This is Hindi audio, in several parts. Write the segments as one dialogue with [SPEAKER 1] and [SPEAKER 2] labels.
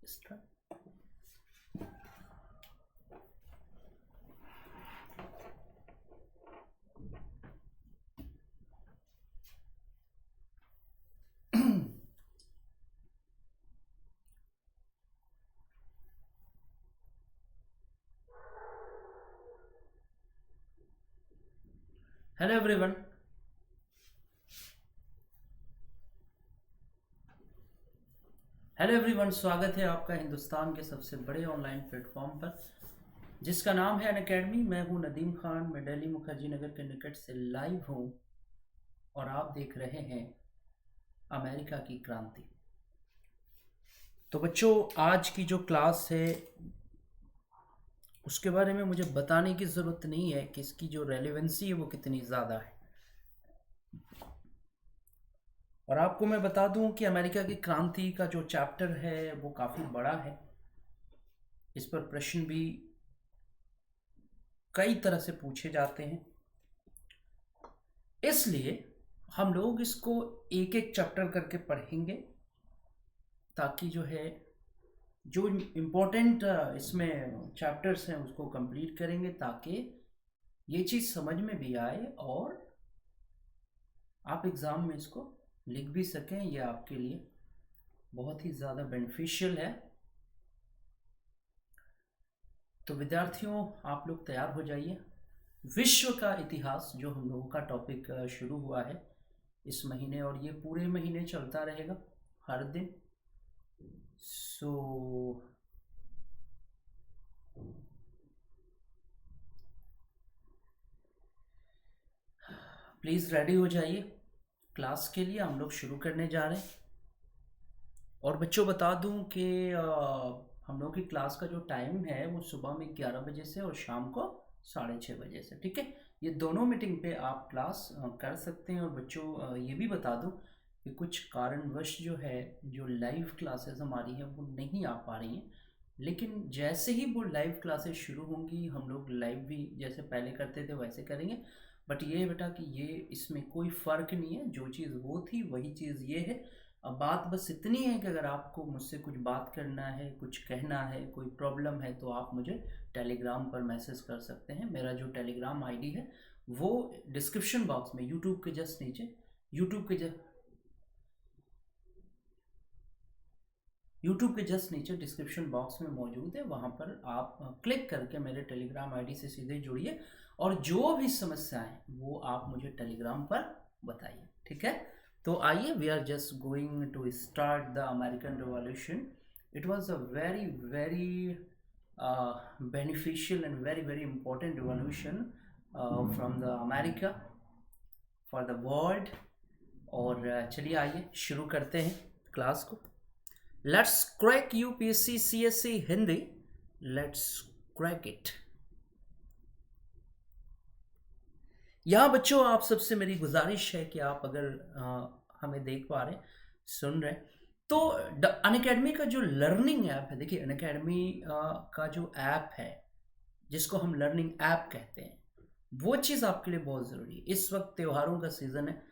[SPEAKER 1] Start. हेलो एवरीवन, स्वागत है आपका हिंदुस्तान के सबसे बड़े ऑनलाइन प्लेटफॉर्म पर जिसका नाम है अनअकैडमी। मैं हूं नदीम खान, मैं दिल्ली मुखर्जी नगर के निकट से लाइव हूं और आप देख रहे हैं अमेरिका की क्रांति। तो बच्चों, आज की जो क्लास है उसके बारे में मुझे बताने की ज़रूरत नहीं है कि इसकी जो रेलेवेंसी है वो कितनी ज़्यादा है। और आपको मैं बता दूं कि अमेरिका की क्रांति का जो चैप्टर है वो काफ़ी बड़ा है। इस पर प्रश्न भी कई तरह से पूछे जाते हैं, इसलिए हम लोग इसको एक एक चैप्टर करके पढ़ेंगे ताकि जो है जो इम्पोर्टेंट इसमें चैप्टर्स हैं उसको कंप्लीट करेंगे ताकि ये चीज़ समझ में भी आए और आप एग्ज़ाम में इसको लिख भी सकें। यह आपके लिए बहुत ही ज़्यादा बेनिफिशियल है। तो विद्यार्थियों, आप लोग तैयार हो जाइए। विश्व का इतिहास जो हम लोगों का टॉपिक शुरू हुआ है इस महीने, और ये पूरे महीने चलता रहेगा हर दिन। सो प्लीज़ रेडी हो जाइए क्लास के लिए। हम लोग शुरू करने जा रहे हैं। और बच्चों बता दूं कि हम लोग की क्लास का जो टाइम है वो सुबह में 11 बजे से और शाम को 6:30 बजे से, ठीक है। ये दोनों मीटिंग पे आप क्लास कर सकते हैं। और बच्चों ये भी बता दूं कि कुछ कारणवश जो है जो लाइव क्लासेस हमारी हैं वो नहीं आ पा रही हैं, लेकिन जैसे ही वो लाइव क्लासेस शुरू होंगी हम लोग लाइव भी जैसे पहले करते थे वैसे करेंगे। बट ये बेटा कि ये इसमें कोई फ़र्क नहीं है, जो चीज़ वो थी वही चीज़ ये है। अब बात बस इतनी है कि अगर आपको मुझसे कुछ बात करना है, कुछ कहना है, कोई प्रॉब्लम है तो आप मुझे टेलीग्राम पर मैसेज कर सकते हैं। मेरा जो टेलीग्राम आईडी है वो डिस्क्रिप्शन बॉक्स में यूट्यूब के जस्ट नीचे डिस्क्रिप्शन बॉक्स में मौजूद है। वहाँ पर आप क्लिक करके मेरे टेलीग्राम आईडी से सीधे जुड़िए और जो भी समस्याएं वो आप मुझे टेलीग्राम पर बताइए, ठीक है। तो आइए, we are just going to start the American revolution. It was a very very beneficial and very very important revolution from the America for the world। और चलिए आइए शुरू करते हैं क्लास को। Let's crack UPSC CSC Hindi, let's crack it. यहाँ बच्चों आप सबसे मेरी गुजारिश है कि आप अगर हमें देख पा रहे हैं, सुन रहे हैं, तो अनअकैडमी का जो लर्निंग ऐप है, देखिए अनअकैडमी का जो ऐप है जिसको हम लर्निंग ऐप कहते हैं, वो चीज़ आपके लिए बहुत ज़रूरी है। इस वक्त त्योहारों का सीज़न है,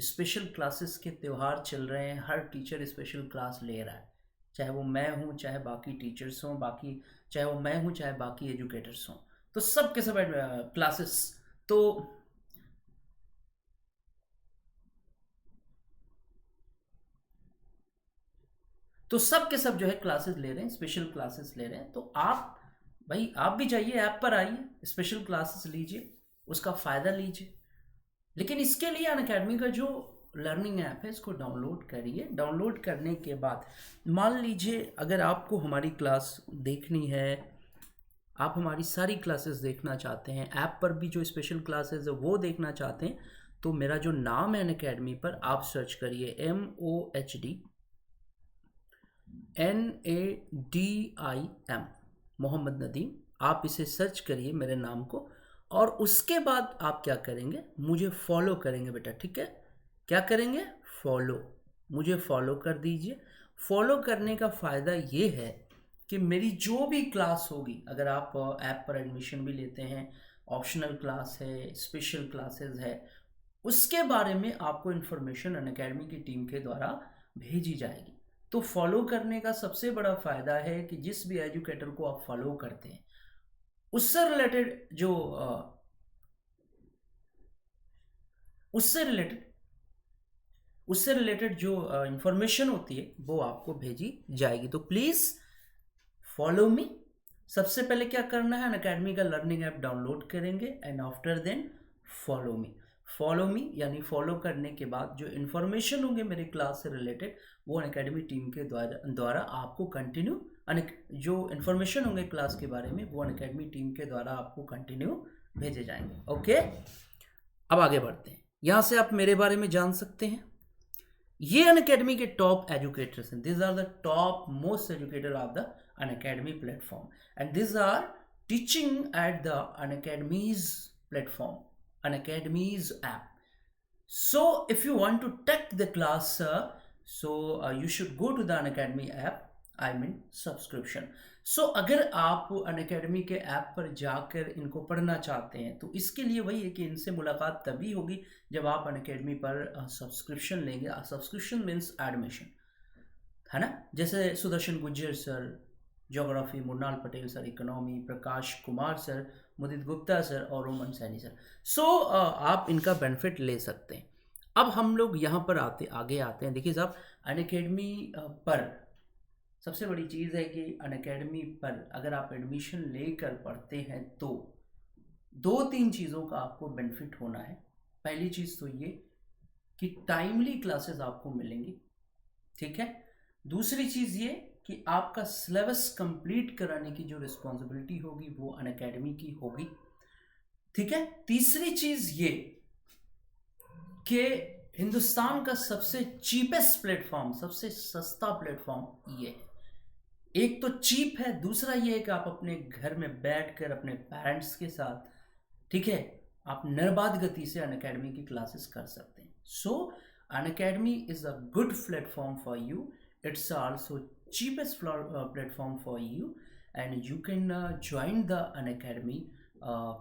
[SPEAKER 1] स्पेशल क्लासेस के त्यौहार चल रहे हैं, हर टीचर स्पेशल क्लास ले रहा है, चाहे वो मैं हूँ चाहे बाकी टीचर्स हों, चाहे वो मैं हूँ चाहे बाकी एजुकेटर्स हों, तो सब के सब क्लासेस तो सब के सब जो है क्लासेस ले रहे हैं, स्पेशल क्लासेस ले रहे हैं। तो आप भी जाइए, ऐप पर आइए, स्पेशल क्लासेस लीजिए, उसका फ़ायदा लीजिए। लेकिन इसके लिए अनअकैडमी का जो लर्निंग ऐप है इसको डाउनलोड करिए। डाउनलोड करने के बाद मान लीजिए अगर आपको हमारी क्लास देखनी है, आप हमारी सारी क्लासेस देखना चाहते हैं, ऐप पर भी जो स्पेशल क्लासेस है वो देखना चाहते हैं, तो मेरा जो नाम है अनअकैडमी पर आप सर्च करिए MOHDNADIM, मोहम्मद नदीम। आप इसे सर्च करिए मेरे नाम को, और उसके बाद आप क्या करेंगे, मुझे फॉलो करेंगे बेटा, ठीक है। क्या करेंगे, फॉलो, मुझे फॉलो कर दीजिए। फॉलो करने का फ़ायदा ये है कि मेरी जो भी क्लास होगी, अगर आप ऐप पर एडमिशन भी लेते हैं, ऑप्शनल क्लास है, स्पेशल क्लासेस है, उसके बारे में आपको इन्फॉर्मेशन अनअकैडमी की टीम के द्वारा भेजी जाएगी। तो फॉलो करने का सबसे बड़ा फायदा है कि जिस भी एजुकेटर को आप फॉलो करते हैं उससे रिलेटेड जो उससे रिलेटेड उससे रिलेटेड जो इंफॉर्मेशन होती है वो आपको भेजी जाएगी। तो प्लीज़ फॉलो मी। सबसे पहले क्या करना है, अनअकैडमी का लर्निंग ऐप डाउनलोड करेंगे and after then follow me. Follow me यानी फॉलो करने के बाद जो इन्फॉर्मेशन होंगे मेरे क्लास से रिलेटेड वो अनअकैडमी टीम के द्वारा आपको कंटिन्यू जो इन्फॉर्मेशन होंगे क्लास के बारे में वो अनअकैडमी टीम के द्वारा आपको कंटिन्यू भेजे जाएंगे। ओके, अब आगे बढ़ते हैं। यहाँ से आप मेरे बारे में जान सकते हैं। ये अनअकैडमी के टॉप एजुकेटर्स हैं। This are the top most educator of the Unacademy platform and this are teaching at the Unacademy's platform, Unacademy's app. So if you want to take the class, you should go to the Unacademy app. I mean subscription. So अगर आप Unacademy के ऐप पर जाकर इनको पढ़ना चाहते हैं तो इसके लिए वही है कि इनसे मुलाकात तभी होगी जब आप Unacademy पर सब्सक्रिप्शन लेंगे. सब्सक्रिप्शन मीन्स एडमिशन, है ना. जैसे Sudarshan Gujjar sir geography, Munnal Patel sir economy, Prakash Kumar sir, Mudit Gupta sir और रोमन सैनी सर. सो आप इनका बेनिफिट ले सकते हैं. अब हम लोग यहाँ पर आगे आते हैं. देखिए साहब, अनअकैडमी पर सबसे बड़ी चीज़ है कि अनअकैडमी पर अगर आप एडमिशन लेकर पढ़ते हैं तो 2-3 चीज़ों का आपको बेनिफिट होना है. पहली चीज़ तो ये कि टाइमली क्लासेस आपको मिलेंगी, ठीक है. दूसरी चीज़ ये कि आपका सिलेबस कंप्लीट कराने की जो रिस्पॉन्सिबिलिटी होगी वो अनअकैडमी की होगी, ठीक है. तीसरी चीज़ ये कि हिंदुस्तान का सबसे चीपेस्ट प्लेटफॉर्म, सबसे सस्ता प्लेटफॉर्म ये है. एक तो चीप है, दूसरा ये है कि आप अपने घर में बैठकर अपने पेरेंट्स के साथ, ठीक है, आप निर्बाध गति से अनअकैडमी की क्लासेस कर सकते हैं. सो Unacademy is a good platform for you. It's also cheapest platform for you and you can join the Unacademy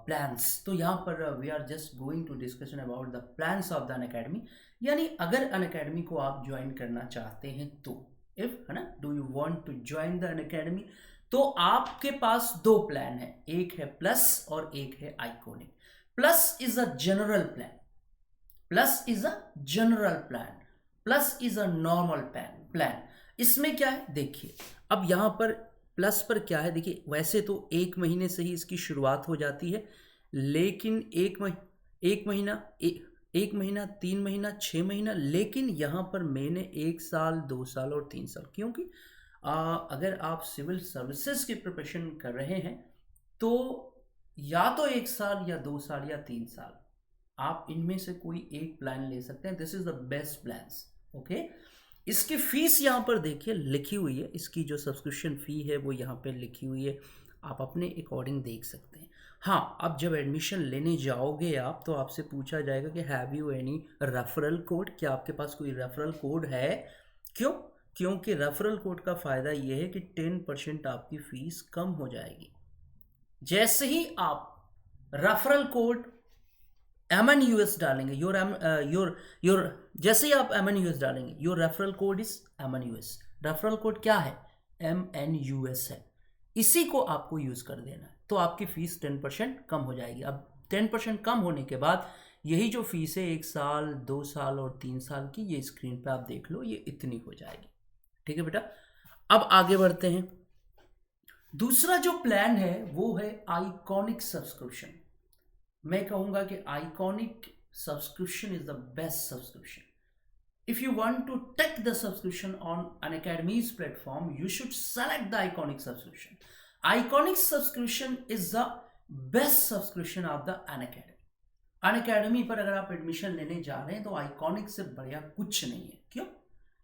[SPEAKER 1] plans. तो यहाँ पर we are just going to discussion about the plans of the Unacademy. यानी अगर Unacademy को आप ज्वाइन करना चाहते हैं तो if, है ना, do you want to join the Unacademy, तो आपके पास 2 प्लान है. एक है प्लस और एक है iconic. Plus is a general plan, plus is a general plan, plus is a normal plan. इसमें क्या है देखिए, अब यहाँ पर प्लस पर क्या है देखिए, वैसे तो 1 महीने से ही इसकी शुरुआत हो जाती है, लेकिन एक महीना 3 महीना 6 महीना, लेकिन यहाँ पर मैंने 1 साल 2 साल और 3 साल, क्योंकि अगर आप सिविल सर्विसेज की प्रिपरेशन कर रहे हैं तो या तो 1 साल या 2 साल या 3 साल आप इनमें से कोई एक प्लान ले सकते हैं. This is the best plans. Okay, इसकी फीस यहाँ पर देखिए लिखी हुई है. इसकी जो सब्सक्रिप्शन फ़ी है वो यहाँ पे लिखी हुई है, आप अपने अकॉर्डिंग देख सकते हैं. हाँ, अब जब एडमिशन लेने जाओगे आप तो आपसे पूछा जाएगा कि have you any referral code, क्या आपके पास कोई रेफरल कोड है. क्यों? क्योंकि रेफरल कोड का फ़ायदा ये है कि 10% आपकी फ़ीस कम हो जाएगी. जैसे ही आप रेफरल कोड MNUS डालेंगे, जैसे ही आप MNUS डालेंगे, your referral code is MNUS. Referral code क्या है? MNUS है. इसी को आपको यूज़ कर देना है तो आपकी फ़ीस 10% कम हो जाएगी. अब 10% कम होने के बाद यही जो फीस है 1 साल 2 साल और 3 साल की, ये स्क्रीन पे आप देख लो, ये इतनी हो जाएगी. ठीक है बेटा. अब आगे बढ़ते हैं. दूसरा जो प्लान है वो है आइकॉनिक सब्सक्रिप्शन. मैं कहूँगा कि iconic subscription is the best subscription. If you want to take the subscription on Unacademy's platform, you should select the Iconic subscription. Iconic subscription is the best subscription of the Unacademy. Unacademy पर अगर आप एडमिशन लेने जा रहे हैं तो Iconic से बढ़िया कुछ नहीं है. क्यों?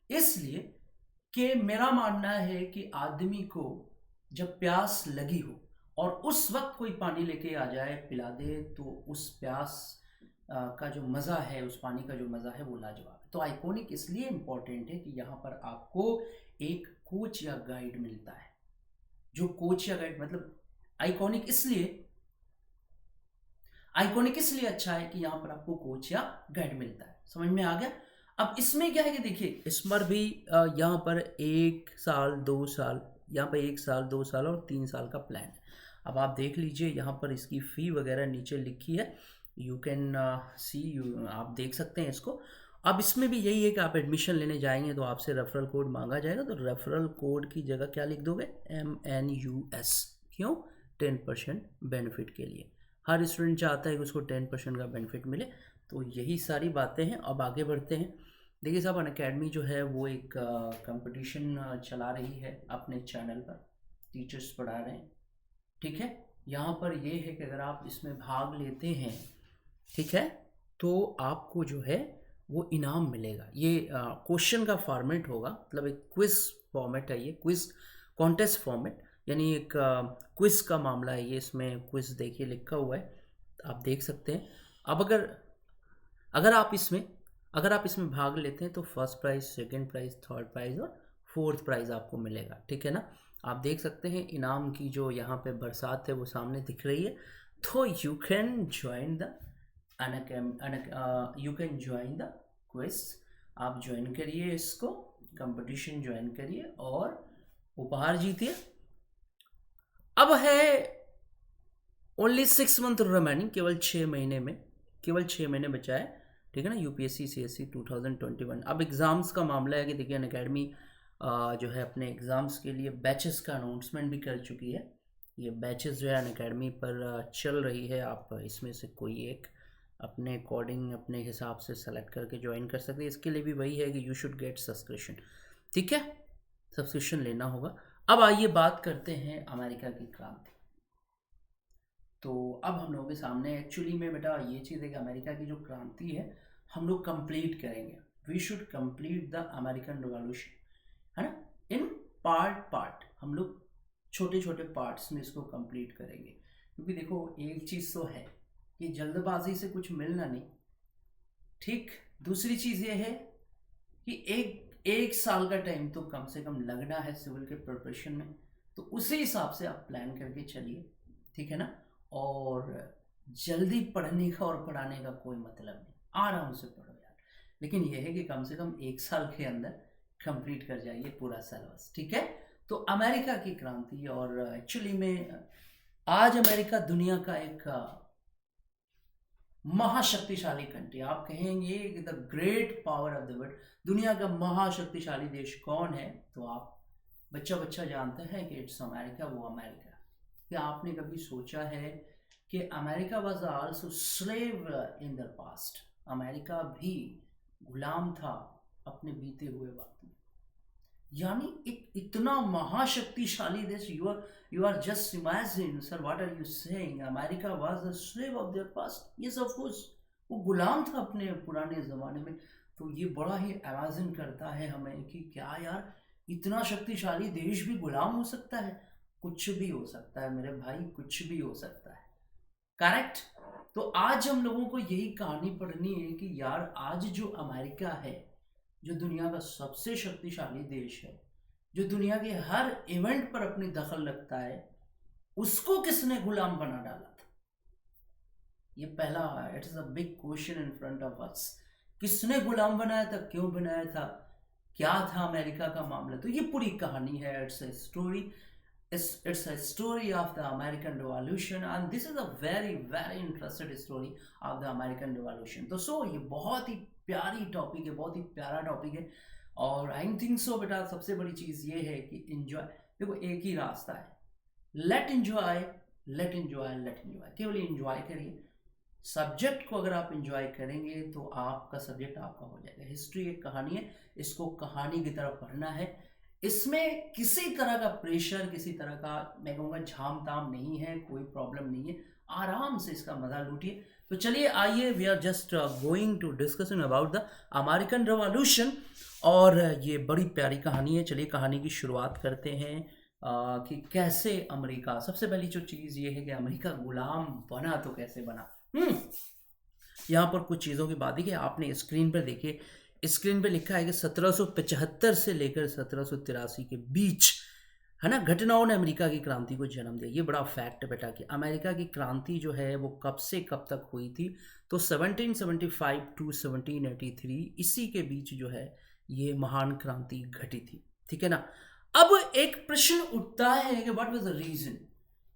[SPEAKER 1] इसलिए कि मेरा मानना है कि आदमी को जब प्यास लगी हो और उस वक्त कोई पानी लेके आ जाए पिला दे तो उस प्यास का जो मज़ा है, उस पानी का जो मज़ा है वो लाजवाब है. तो आइकॉनिक इसलिए इम्पॉर्टेंट है कि यहाँ पर आपको एक कोच या गाइड मिलता है. जो कोच या गाइड मतलब आइकॉनिक इसलिए अच्छा है कि यहाँ पर आपको कोच या गाइड मिलता है. समझ में आ गया? अब इसमें क्या है कि देखिए इस बार भी यहाँ पर 1 साल 2 साल, यहाँ पर 1 साल 2 साल और 3 साल का प्लान है। अब आप देख लीजिए यहाँ पर इसकी फ़ी वगैरह नीचे लिखी है, यू कैन सी, यू आप देख सकते हैं इसको। अब इसमें भी यही है कि आप एडमिशन लेने जाएंगे तो आपसे रेफरल कोड मांगा जाएगा, तो रेफरल कोड की जगह क्या लिख दोगे, MNUS। क्यों? 10% बेनिफिट के लिए। हर स्टूडेंट चाहता है कि उसको 10% का बेनिफिट मिले। तो यही सारी बातें हैं। अब आगे बढ़ते हैं। देखिए साहब, अनअकैडमी जो है वो एक कंपटीशन चला रही है अपने चैनल पर, टीचर्स पढ़ा रहे हैं, ठीक है। यहाँ पर ये है कि अगर आप इसमें भाग लेते हैं, ठीक है, तो आपको जो है वो इनाम मिलेगा। ये क्वेश्चन का फॉर्मेट होगा, मतलब एक क्विज फॉर्मेट है, ये क्विज कॉन्टेस्ट फॉर्मेट, यानी एक क्विज का मामला है ये। इसमें क्विज देखिए लिखा हुआ है, आप देख सकते हैं। अब अगर आप इसमें भाग लेते हैं तो first prize, second prize, third prize और फोर्थ प्राइज़ आपको मिलेगा, ठीक है ना। आप देख सकते हैं इनाम की जो यहाँ पे बरसात है वो सामने दिख रही है। तो you can join the you can join the quiz. आप ज्वाइन करिए इसको, कंपटीशन ज्वाइन करिए और उपहार जीतिए। अब है ओनली 6 मंथ रिमेनिंग, केवल 6 महीने बचा है, ठीक है ना। UPSC CSE 2021। अब एग्ज़ाम्स का मामला है कि देखिए अनअकैडमी जो है अपने एग्ज़ाम्स के लिए बैचेस का अनाउंसमेंट भी कर चुकी है। ये बैचेस जो है अनअकैडमी पर चल रही है, आप इसमें से कोई एक अपने अकॉर्डिंग अपने हिसाब से सेलेक्ट करके ज्वाइन कर सकते हैं। इसके लिए भी वही है कि यू शुड गेट सब्सक्रिप्शन, ठीक है, सब्सक्रिप्शन लेना होगा। अब आइए बात करते हैं अमेरिका की क्रांति। तो अब हम लोगों के सामने एक्चुअली में बेटा ये चीज़ है कि अमेरिका की जो क्रांति है हम लोग कंप्लीट करेंगे। We should complete the American revolution, है ना, इन पार्ट हम लोग छोटे छोटे पार्ट्स में इसको कंप्लीट करेंगे। क्योंकि देखो एक चीज़ तो है कि जल्दबाजी से कुछ मिलना नहीं, ठीक। दूसरी चीज़ ये है कि एक साल का टाइम तो कम से कम लगना है सिविल के प्रिपरेशन में, तो उसी हिसाब से आप प्लान करके चलिए, ठीक है ना। और जल्दी पढ़ने का और पढ़ाने का कोई मतलब नहीं, आराम से पढ़ो यार, लेकिन यह है कि कम से कम 1 साल के अंदर कंप्लीट कर जाइए पूरा सिलेबस, ठीक है। तो अमेरिका की क्रांति, और एक्चुअली में आज अमेरिका दुनिया का एक महाशक्तिशाली कंट्री, आप कहेंगे कि the great power of the world, दुनिया का महाशक्तिशाली देश कौन है, तो आप बच्चा जानते हैं कि इट्स अमेरिका, वो अमेरिका। क्या आपने कभी सोचा है कि America was also slave in the past? America भी गुलाम था अपने बीते हुए वक्त में। यानी एक इतना महाशक्तिशाली देश, you are just imagine sir, what are you saying, America was a slave of their past. Yes of course, वो गुलाम था अपने पुराने ज़माने में। तो ये बड़ा ही इमेजिन करता है हमें कि क्या यार, इतना शक्तिशाली देश भी गुलाम हो सकता है। कुछ भी हो सकता है मेरे भाई, कुछ भी हो सकता है, करेक्ट। तो आज हम लोगों को यही कहानी पढ़नी है कि यार आज जो अमेरिका है, जो दुनिया का सबसे शक्तिशाली देश है, जो दुनिया के हर इवेंट पर अपनी दखल रखता है, उसको किसने गुलाम बना डाला था? ये पहला, it's a big question in front of us. किसने गुलाम बनाया था, क्यों बनाया था, क्या था अमेरिका का मामला? तो ये पूरी कहानी है, it's a story, it's a story of the American Revolution, and this is a very interesting story of the American Revolution. तो सो ये बहुत ही प्यारी टॉपिक है, बहुत ही प्यारा टॉपिक है। और आई थिंक सो बेटा सबसे बड़ी चीज़ ये है कि एंजॉय, देखो एक ही रास्ता है, लेट एंजॉय, केवल एंजॉय करिए। सब्जेक्ट को अगर आप एंजॉय करेंगे तो आपका सब्जेक्ट आपका हो जाएगा। हिस्ट्री एक कहानी है, इसको कहानी की तरह पढ़ना है। इसमें किसी तरह का प्रेशर, किसी तरह का मैं कहूँगा झाम ताम नहीं है, कोई प्रॉब्लम नहीं है, आराम से इसका मजा लूटिए। तो चलिए आइए, we are just going to discussion about the American revolution, और ये बड़ी प्यारी कहानी है। चलिए कहानी की शुरुआत करते हैं कि कैसे अमेरिका, सबसे पहली जो चीज़ ये है कि अमेरिका गुलाम बना, तो कैसे बना। यहाँ पर कुछ चीज़ों की बात है कि आपने स्क्रीन पर देखिए, स्क्रीन पे लिखा है कि 1775 से लेकर 1783 के बीच, है ना, घटनाओं ने अमेरिका की क्रांति को जन्म दिया। ये बड़ा फैक्ट है बेटा कि अमेरिका की क्रांति जो है वो कब से कब तक हुई थी, तो 1775 टू 1783 इसी के बीच जो है ये महान क्रांति घटी थी। ठीक है ना। अब एक प्रश्न उठता है कि what was the reason,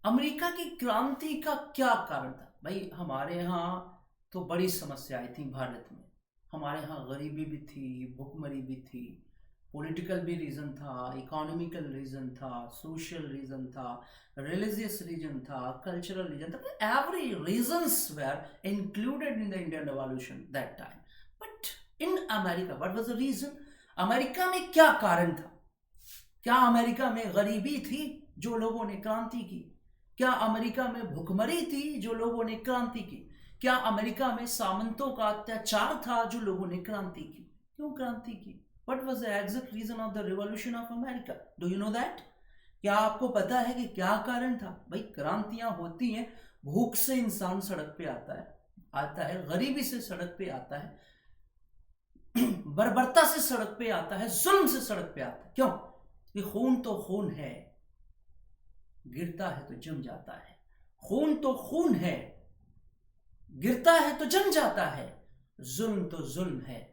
[SPEAKER 1] America की क्रांति का क्या कारण था। भाई हमारे यहाँ तो बड़ी समस्याएं थी भारत में, हमारे यहाँ गरीबी भी थी, भुखमरी भी थी, पॉलिटिकल भी रीज़न था, इकोनॉमिकल रीज़न था, सोशल रीज़न था, रिलीजियस रीजन था, कल्चरल रीजन था, every reasons were included in the Indian revolution that time. But in America what was the reason, America में क्या कारण था? क्या अमेरिका में गरीबी थी जो लोगों ने क्रांति की? क्या अमेरिका में भुखमरी थी जो लोगों ने क्रांति की? क्या अमेरिका में सामंतों का अत्याचार था जो लोगों ने क्रांति की? क्यों क्रांति की? What was the exact reason of the revolution of America? Do you know that? क्या आपको पता है कि क्या कारण था? भाई क्रांतियां होती हैं, भूख से इंसान सड़क पे आता है, गरीबी से सड़क पे आता है, बर्बरता से सड़क पे आता है, जुल्म से सड़क पे आता है। क्यों? कि खून तो खून है, गिरता है तो जम जाता है। खून तो खून है, गिरता है तो जम जाता है। जुल्म तो जुल्म है,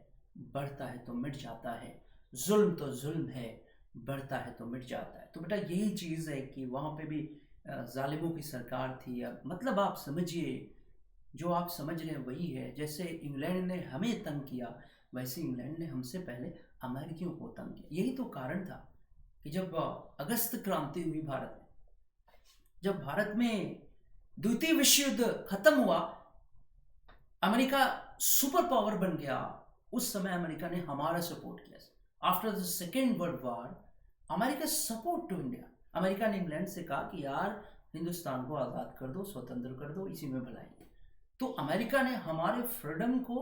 [SPEAKER 1] बढ़ता है तो मिट जाता है। जुल्म तो जुल्म है, बढ़ता है तो मिट जाता है। तो बेटा यही चीज़ है कि वहाँ पे भी जालिमों की सरकार थी। अब मतलब आप समझिए, जो आप समझ रहे हैं वही है। जैसे इंग्लैंड ने हमें तंग किया, वैसे इंग्लैंड ने हमसे पहले अमेरिकियों को तंग किया। यही तो कारण था कि जब अगस्त क्रांति हुई भारत में, जब भारत में द्वितीय विश्व युद्ध खत्म हुआ, अमेरिका सुपर पावर बन गया, उस समय अमेरिका ने हमारा सपोर्ट किया। After the second world war America support to India. America ने इंग्लैंड से कहा कि यार हिंदुस्तान को आज़ाद कर दो, स्वतंत्र कर दो, इसी में भलाई है। तो अमेरिका ने हमारे फ्रीडम को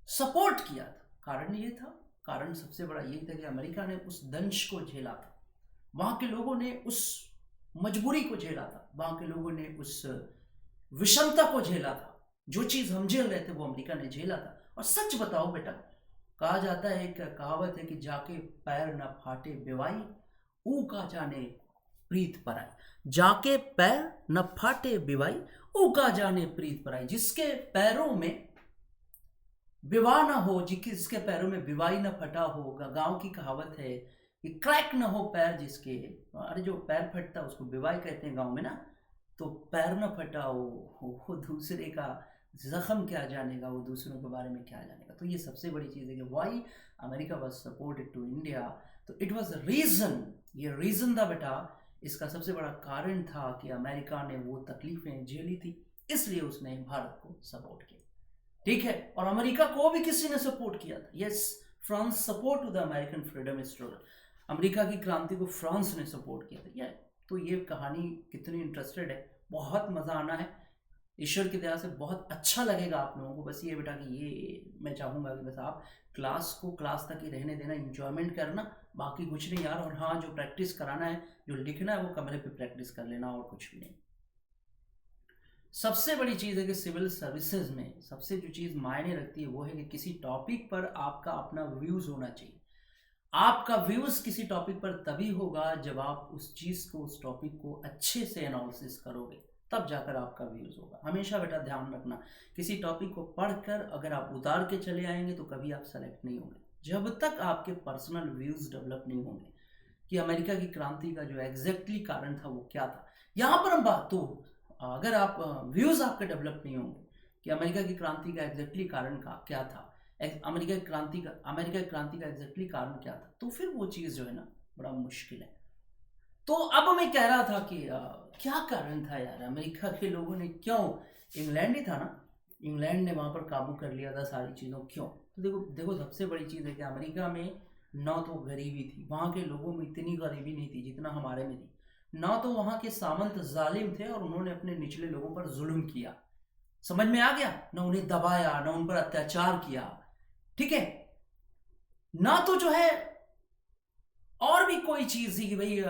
[SPEAKER 1] सपोर्ट किया था। कारण ये था, कारण सबसे बड़ा यही था कि अमेरिका ने उस दंश को झेला था, वहाँ के लोगों ने उस मजबूरी को झेला था, वहाँ के लोगों ने उस विषमता को झेला था। जो चीज़ हम झेल रहे थे वो अमेरिका ने झेला था। और सच बताओ बेटा, कहा जाता है, एक कहावत है कि जाके पैर न फाटे बिवाई, ऊ का जाने प्रीत पराई। जाके पैर न फाटे बिवाई, ऊ का जाने प्रीत पराई। जिसके पैरों में विवाह ना हो, जिसके पैरों में विवाही न फटा हो, गांव की कहावत है कि क्रैक न हो पैर जिसके, अरे जो पैर फटता है उसको विवाही कहते हैं गांव में ना। तो पैर न फटा हो, वो दूसरे का जख्म क्या जानेगा, वो दूसरों के बारे में क्या जानेगा। तो ये सबसे बड़ी चीज़ है कि why America was supported to India. तो इट वाज रीज़न, ये रीज़न था बेटा, इसका सबसे बड़ा कारण था कि अमेरिका ने वो तकलीफें झेली थी, इसलिए उसने भारत को सपोर्ट किया। ठीक है। और अमेरिका को भी किसी ने सपोर्ट किया था। Yes, France support to the American freedom struggle. America की क्रांति को फ्रांस ने सपोर्ट किया था। तो ये कहानी कितनी इंटरेस्टेड है, बहुत मज़ा आना है। ईश्वर की दया से बहुत अच्छा लगेगा आप लोगों को। बस ये बेटा कि ये मैं चाहूँगा कि बस आप क्लास को क्लास तक ही रहने देना, इंजॉयमेंट करना, बाकी कुछ नहीं यार। और हाँ, जो प्रैक्टिस कराना है, जो लिखना है, वो कमरे पे प्रैक्टिस कर लेना, और कुछ भी नहीं। सबसे बड़ी चीज़ है कि सिविल सर्विसेज में सबसे जो चीज़ मायने रखती है वो है कि किसी टॉपिक पर आपका अपना व्यूज़ होना चाहिए। आपका व्यूज़ किसी टॉपिक पर तभी होगा जब आप उस चीज़ को, उस टॉपिक को अच्छे से एनालिसिस करोगे, तब जाकर आपका व्यूज़ होगा। हमेशा बेटा ध्यान रखना, किसी टॉपिक को पढ़कर अगर आप उतार के चले आएंगे तो कभी आप सेलेक्ट नहीं होंगे, जब तक आपके पर्सनल व्यूज़ डेवलप नहीं होंगे कि अमेरिका की क्रांति का जो एग्जैक्टली कारण था वो क्या था। यहाँ पर हम बात, तो अगर आप व्यूज़ आपके डेवलप नहीं होंगे कि अमेरिका की क्रांति का एग्जैक्टली कारण का क्या था, अमेरिका की क्रांति का एग्जैक्टली कारण क्या था, तो फिर वो चीज़ जो है ना बड़ा मुश्किल है। तो अब मैं कह रहा था कि क्या कारण था यार, अमेरिका के लोगों ने क्यों, इंग्लैंड ही था ना, इंग्लैंड ने वहाँ पर काबू कर लिया था सारी चीज़ों, क्यों? तो देखो सबसे बड़ी चीज़ है कि अमेरिका में ना तो गरीबी थी, वहाँ के लोगों में इतनी गरीबी नहीं थी जितना हमारे में थी। ना तो वहाँ के सामंत जालिम थे और उन्होंने अपने निचले लोगों पर जुल्म किया, समझ में आ गया? ना उन्हें दबाया, ना उन पर अत्याचार किया, ठीक है? ना तो जो है और भी कोई चीज़ थी कि भाई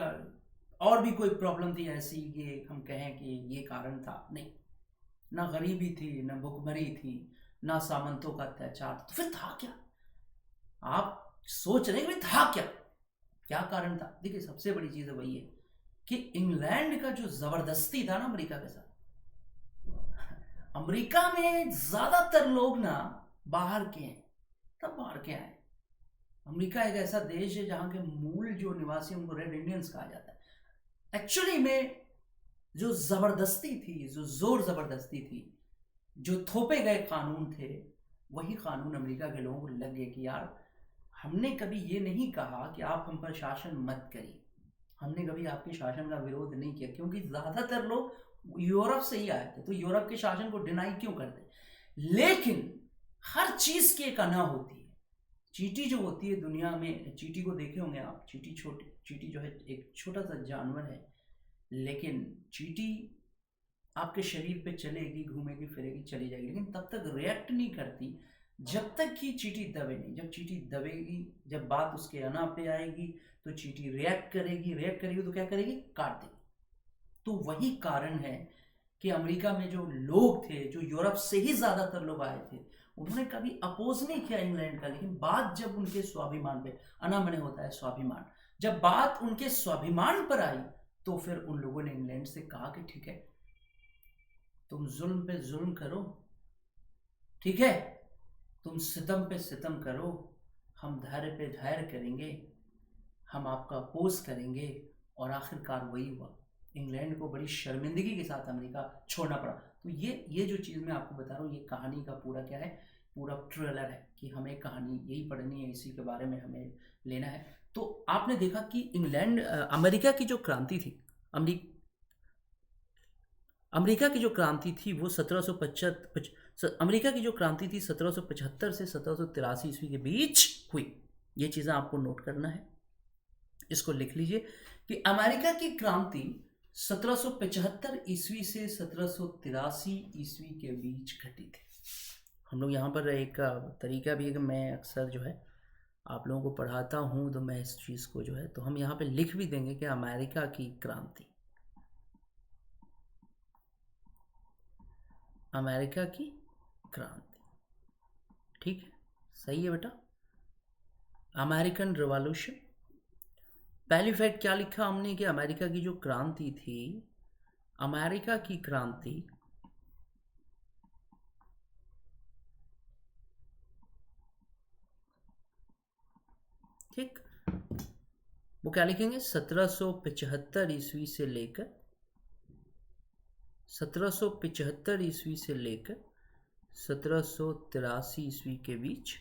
[SPEAKER 1] और भी कोई प्रॉब्लम थी ऐसी कि हम कहें कि ये कारण था, नहीं। ना गरीबी थी, ना भुखमरी थी, ना सामंतों का अत्याचार, तो फिर था क्या? आप सोच रहे हैं कि था क्या? क्या कारण था? देखिए, सबसे बड़ी चीज वही है कि इंग्लैंड का जो जबरदस्ती था ना अमेरिका के साथ, अमेरिका में ज्यादातर लोग ना बाहर के हैं, तब बाहर के आए। अमेरिका एक ऐसा देश है जहां के मूल जो निवासी उनको रेड इंडियंस कहा जाता है। एक्चुअली में जो जबरदस्ती थी, जो जोर जबरदस्ती थी, जो थोपे गए कानून थे, वही कानून अमेरिका के लोगों को लग गए कि यार हमने कभी ये नहीं कहा कि आप हम पर शासन मत करिए, हमने कभी आपके शासन का विरोध नहीं किया, क्योंकि ज्यादातर लोग यूरोप से ही आए थे, तो यूरोप के शासन को डिनाई क्यों करते। लेकिन हर चीज की एक अना होती है। चींटी जो होती है दुनिया में, चींटी को देखे होंगे आप, चींटी छोटी, चींटी जो है एक छोटा सा जानवर है, लेकिन चींटी आपके शरीर पे चलेगी, घूमेगी फिरेगी, चली जाएगी, लेकिन तब तक रिएक्ट नहीं करती जब तक कि चींटी दबे नहीं। जब चींटी दबेगी, जब बात उसके अना पे आएगी, तो चींटी रिएक्ट करेगी, रिएक्ट करेगी तो क्या करेगी, काट देगी। तो वही कारण है कि अमेरिका में जो लोग थे, जो यूरोप से ही ज्यादातर लोग आए थे, उन्होंने कभी अपोज नहीं किया इंग्लैंड का। लेकिन बात जब उनके स्वाभिमान पे, अना मने होता है स्वाभिमान, जब बात उनके स्वाभिमान पर आई, तो फिर उन लोगों ने इंग्लैंड से कहा कि ठीक है, तुम जुल्म पे जुल्म करो, ठीक है, तुम सितम पे सितम करो, हम धैर्य पे धैर्य करेंगे, हम आपका अपोज करेंगे। और आखिरकार वही हुआ, इंग्लैंड को बड़ी शर्मिंदगी के साथ अमेरिका छोड़ना पड़ा। तो ये जो चीज़ मैं आपको बता रहा हूँ, ये कहानी का पूरा क्या है, पूरा ट्रेलर है कि हमें कहानी यही पढ़नी है, इसी के बारे में हमें लेना है। तो आपने देखा कि इंग्लैंड, अमेरिका की जो क्रांति थी, अमेरिका की जो क्रांति थी वो 1775, अमेरिका की जो क्रांति थी 1775 से 1783 ईस्वी के बीच हुई। ये चीज़ें आपको नोट करना है, इसको लिख लीजिए कि अमेरिका की क्रांति 1775 ईस्वी से 1783 ईस्वी के बीच घटी थी। हम लोग यहाँ पर एक तरीका भी है कि मैं अक्सर जो है आप लोगों को पढ़ाता हूँ, तो मैं इस चीज़ को जो है, तो हम यहाँ पे लिख भी देंगे कि अमेरिका की क्रांति, अमेरिका की क्रांति, ठीक है, सही है बेटा, अमेरिकन रिवॉल्यूशन। पहली फैक्ट क्या लिखा हमने कि अमेरिका की जो क्रांति थी, अमेरिका की क्रांति ठीक, वो क्या लिखेंगे, 1775 ईस्वी से लेकर 1775 ईस्वी से लेकर 1783 ईस्वी के बीच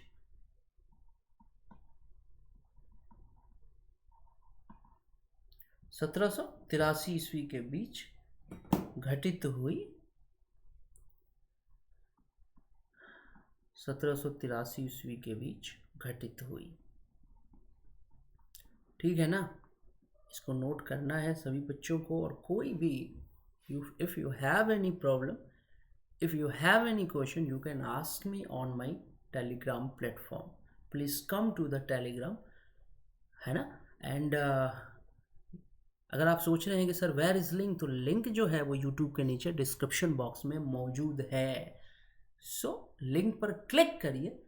[SPEAKER 1] 1783 ईस्वी के बीच घटित हुई, 1783 ईस्वी के बीच घटित हुई, ठीक है ना। इसको नोट करना है सभी बच्चों को। और कोई भी if you have any problem, if you have any question, you can ask me on my telegram platform. Please come to the telegram, है ना। एंड अगर आप सोच रहे हैं कि सर वेयर इज लिंक, तो लिंक जो है वो यूट्यूब के नीचे डिस्क्रिप्शन बॉक्स में मौजूद है। सो लिंक पर क्लिक करिए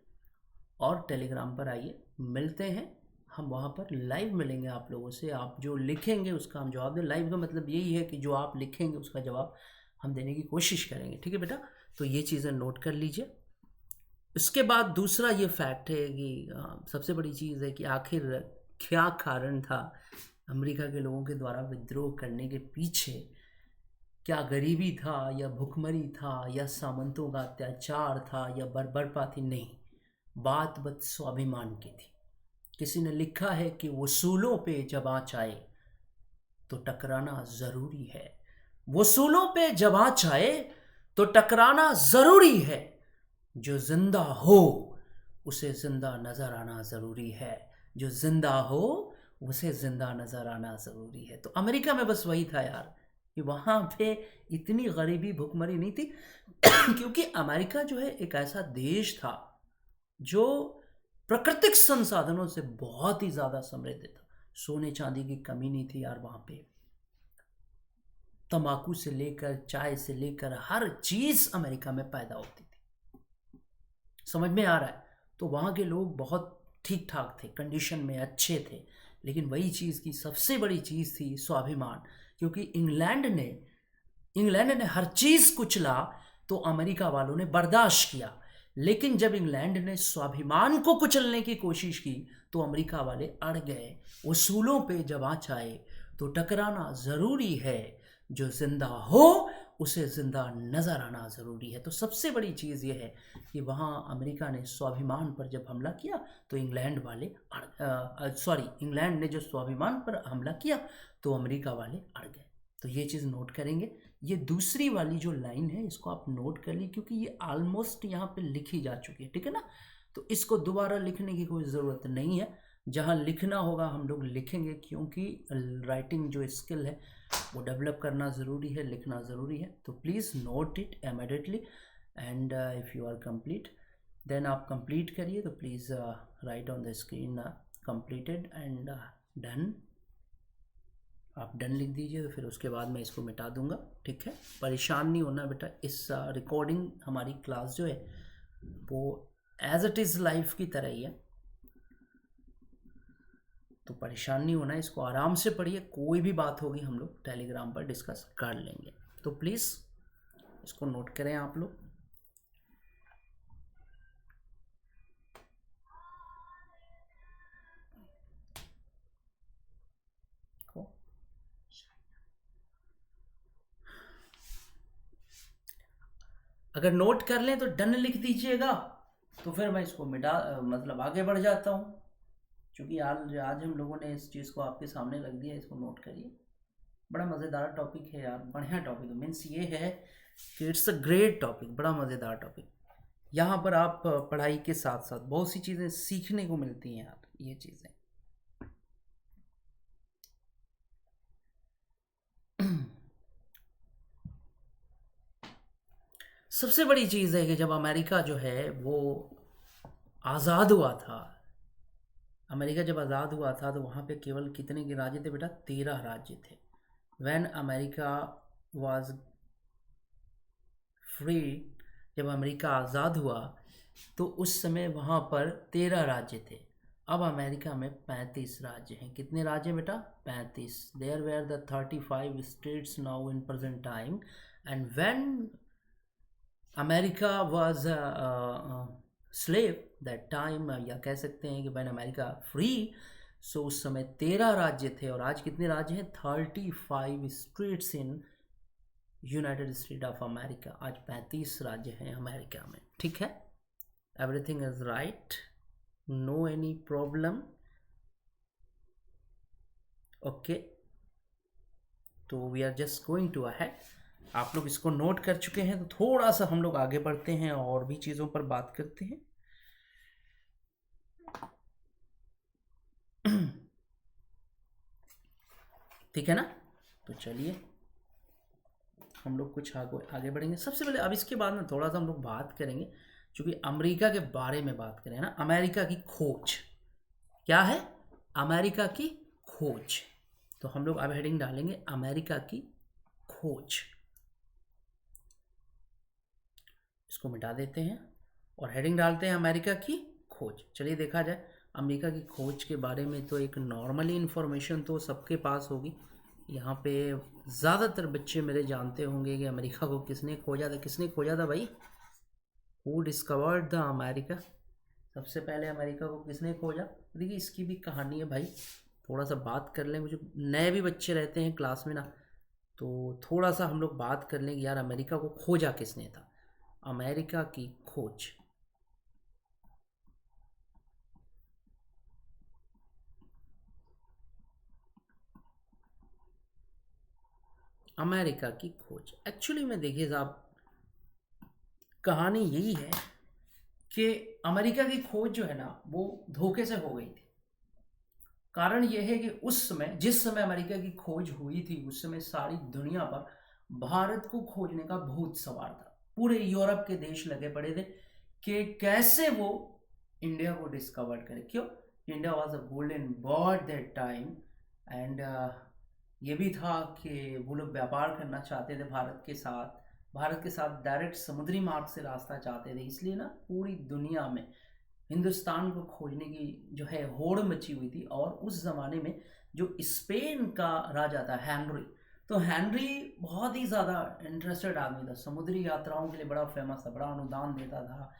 [SPEAKER 1] और टेलीग्राम पर आइए, मिलते हैं हम वहाँ पर, लाइव मिलेंगे आप लोगों से। आप जो लिखेंगे उसका हम जवाब दें। लाइव का मतलब यही है कि जो आप लिखेंगे उसका जवाब हम देने की कोशिश करेंगे, ठीक है बेटा। तो ये चीज़ें नोट कर लीजिए। इसके बाद दूसरा ये फैक्ट है कि सबसे बड़ी चीज़ है कि आखिर क्या कारण था अमेरिका के लोगों के द्वारा विद्रोह करने के पीछे। क्या गरीबी था, या भुखमरी था, या सामंतों का अत्याचार था, या बर्बरता थी? नहीं, बात बस स्वाभिमान की थी। किसी ने लिखा है कि वसूलों पे जब आँच आए तो टकराना जरूरी है, वसूलों पे जब आँच आए तो टकराना जरूरी है, जो जिंदा हो उसे जिंदा नजर आना जरूरी है, जो जिंदा हो उसे जिंदा नजर आना जरूरी है। तो अमेरिका में बस वही था यार, कि वहाँ पे इतनी गरीबी भुखमरी नहीं थी क्योंकि अमेरिका जो है एक ऐसा देश था जो प्राकृतिक संसाधनों से बहुत ही ज्यादा समृद्ध था। सोने चांदी की कमी नहीं थी यार वहाँ पे, तंबाकू से लेकर चाय से लेकर हर चीज अमेरिका में पैदा होती थी। समझ में आ रहा है? तो वहाँ के लोग बहुत ठीक ठाक थे, कंडीशन में अच्छे थे, लेकिन वही चीज़ की सबसे बड़ी चीज़ थी स्वाभिमान, क्योंकि इंग्लैंड ने हर चीज़ कुचला तो अमेरिका वालों ने बर्दाश्त किया, लेकिन जब इंग्लैंड ने स्वाभिमान को कुचलने की कोशिश की तो अमेरिका वाले अड़ गए। उसूलों पे जब आँच आए तो टकराना ज़रूरी है, जो जिंदा हो उसे जिंदा नज़र आना ज़रूरी है। तो सबसे बड़ी चीज़ ये है कि वहाँ अमेरिका ने स्वाभिमान पर जब हमला किया तो इंग्लैंड ने जो स्वाभिमान पर हमला किया तो अमेरिका वाले अड़ गए। तो ये चीज़ नोट करेंगे। ये दूसरी वाली जो लाइन है इसको आप नोट कर ली, क्योंकि ये ऑलमोस्ट यहाँ पे लिखी जा चुकी है, ठीक है ना। तो इसको दोबारा लिखने की कोई ज़रूरत नहीं है, जहाँ लिखना होगा हम लोग लिखेंगे, क्योंकि राइटिंग जो स्किल है वो डेवलप करना ज़रूरी है, लिखना ज़रूरी है। तो please note it immediately and if you are complete then आप कंप्लीट करिए। तो please write on the screen completed and done. आप डन लिख दीजिए, तो फिर उसके बाद मैं इसको मिटा दूंगा, ठीक है। परेशान नहीं होना बेटा, इस रिकॉर्डिंग हमारी क्लास जो है वो एज इट इज़ लाइफ की तरह ही है, तो परेशान नहीं होना, इसको आराम से पढ़िए। कोई भी बात होगी हम लोग टेलीग्राम पर डिस्कस कर लेंगे। तो प्लीज़ इसको नोट करें आप लोग। अगर नोट कर लें तो डन लिख दीजिएगा, तो फिर मैं इसको मतलब आगे बढ़ जाता हूँ, क्योंकि आज हम लोगों ने इस चीज़ को आपके सामने रख दिया। इसको नोट करिए, बड़ा मज़ेदार टॉपिक है यार, बढ़िया टॉपिक है। मीन्स ये है कि इट्स अ ग्रेट टॉपिक, बड़ा मज़ेदार टॉपिक। यहाँ पर आप पढ़ाई के साथ साथ बहुत सी चीज़ें सीखने को मिलती हैं यार, ये चीज़ें। सबसे बड़ी चीज़ है कि जब अमेरिका जो है वो आज़ाद हुआ था, अमेरिका जब आज़ाद हुआ था तो वहाँ पे केवल कितने के राज्य थे बेटा? 13 राज्य थे। व्हेन अमेरिका वाज फ्री, जब अमेरिका आज़ाद हुआ तो उस समय वहाँ पर 13 राज्य थे। अब अमेरिका में 35 राज्य हैं। कितने राज्य बेटा? 35। There were the 35 states now in present time, and when America was slave that time, या कह सकते हैं कि व्हेन अमेरिका फ्री, सो उस समय 13 राज्य थे। और आज कितने राज्य हैं? 35 states in United State of America. आज 35 राज्य हैं अमेरिका में, ठीक है। Everything is right, no any problem, okay. तो we are just going to ahead. आप लोग इसको नोट कर चुके हैं, तो थोड़ा सा हम लोग आगे बढ़ते हैं और भी चीज़ों पर बात करते हैं। ठीक है ना। तो चलिए हम लोग कुछ आगे बढ़ेंगे। सबसे पहले अब इसके बाद में थोड़ा सा हम लोग बात करेंगे, क्योंकि अमेरिका के बारे में बात करें ना। अमेरिका की खोज क्या है? अमेरिका की खोज। तो हम लोग अब हेडिंग डालेंगे अमेरिका की खोज। इसको मिटा देते हैं और हेडिंग डालते हैं अमेरिका की खोज। चलिए देखा जाए अमेरिका की खोज के बारे में। तो एक नॉर्मली इन्फॉर्मेशन तो सबके पास होगी। यहाँ पे ज़्यादातर बच्चे मेरे जानते होंगे कि अमेरिका को किसने खोजा था। किसने खोजा था भाई? Who discovered the America? सबसे पहले अमेरिका को किसने खोजा? देखिए इसकी भी कहानी है भाई, थोड़ा सा बात कर लें। मुझे नए भी बच्चे रहते हैं क्लास में ना, तो थोड़ा सा हम लोग बात कर लें कि यार अमेरिका को खोजा किसने था। अमेरिका की खोज, अमेरिका की खोज। एक्चुअली में देखिए साहब, कहानी यही है कि अमेरिका की खोज जो है ना वो धोखे से हो गई थी। कारण यह है कि उस समय, जिस समय अमेरिका की खोज हुई थी, उस समय सारी दुनिया पर भारत को खोजने का भूत सवार था। पूरे यूरोप के देश लगे पड़े थे कि कैसे वो इंडिया को डिस्कवर करे। क्यों? India was a golden bird that time, and ये भी था कि वो लोग व्यापार करना चाहते थे भारत के साथ डायरेक्ट समुद्री मार्ग से रास्ता चाहते थे। इसलिए ना पूरी दुनिया में हिंदुस्तान को खोजने की जो है होड़ मची हुई थी। और उस ज़माने में जो स्पेन का राजा था हेनरी, तो हेनरी बहुत ही ज़्यादा इंटरेस्टेड आदमी था, समुद्री यात्राओं के लिए बड़ा फेमस था, बड़ा अनुदान देता था,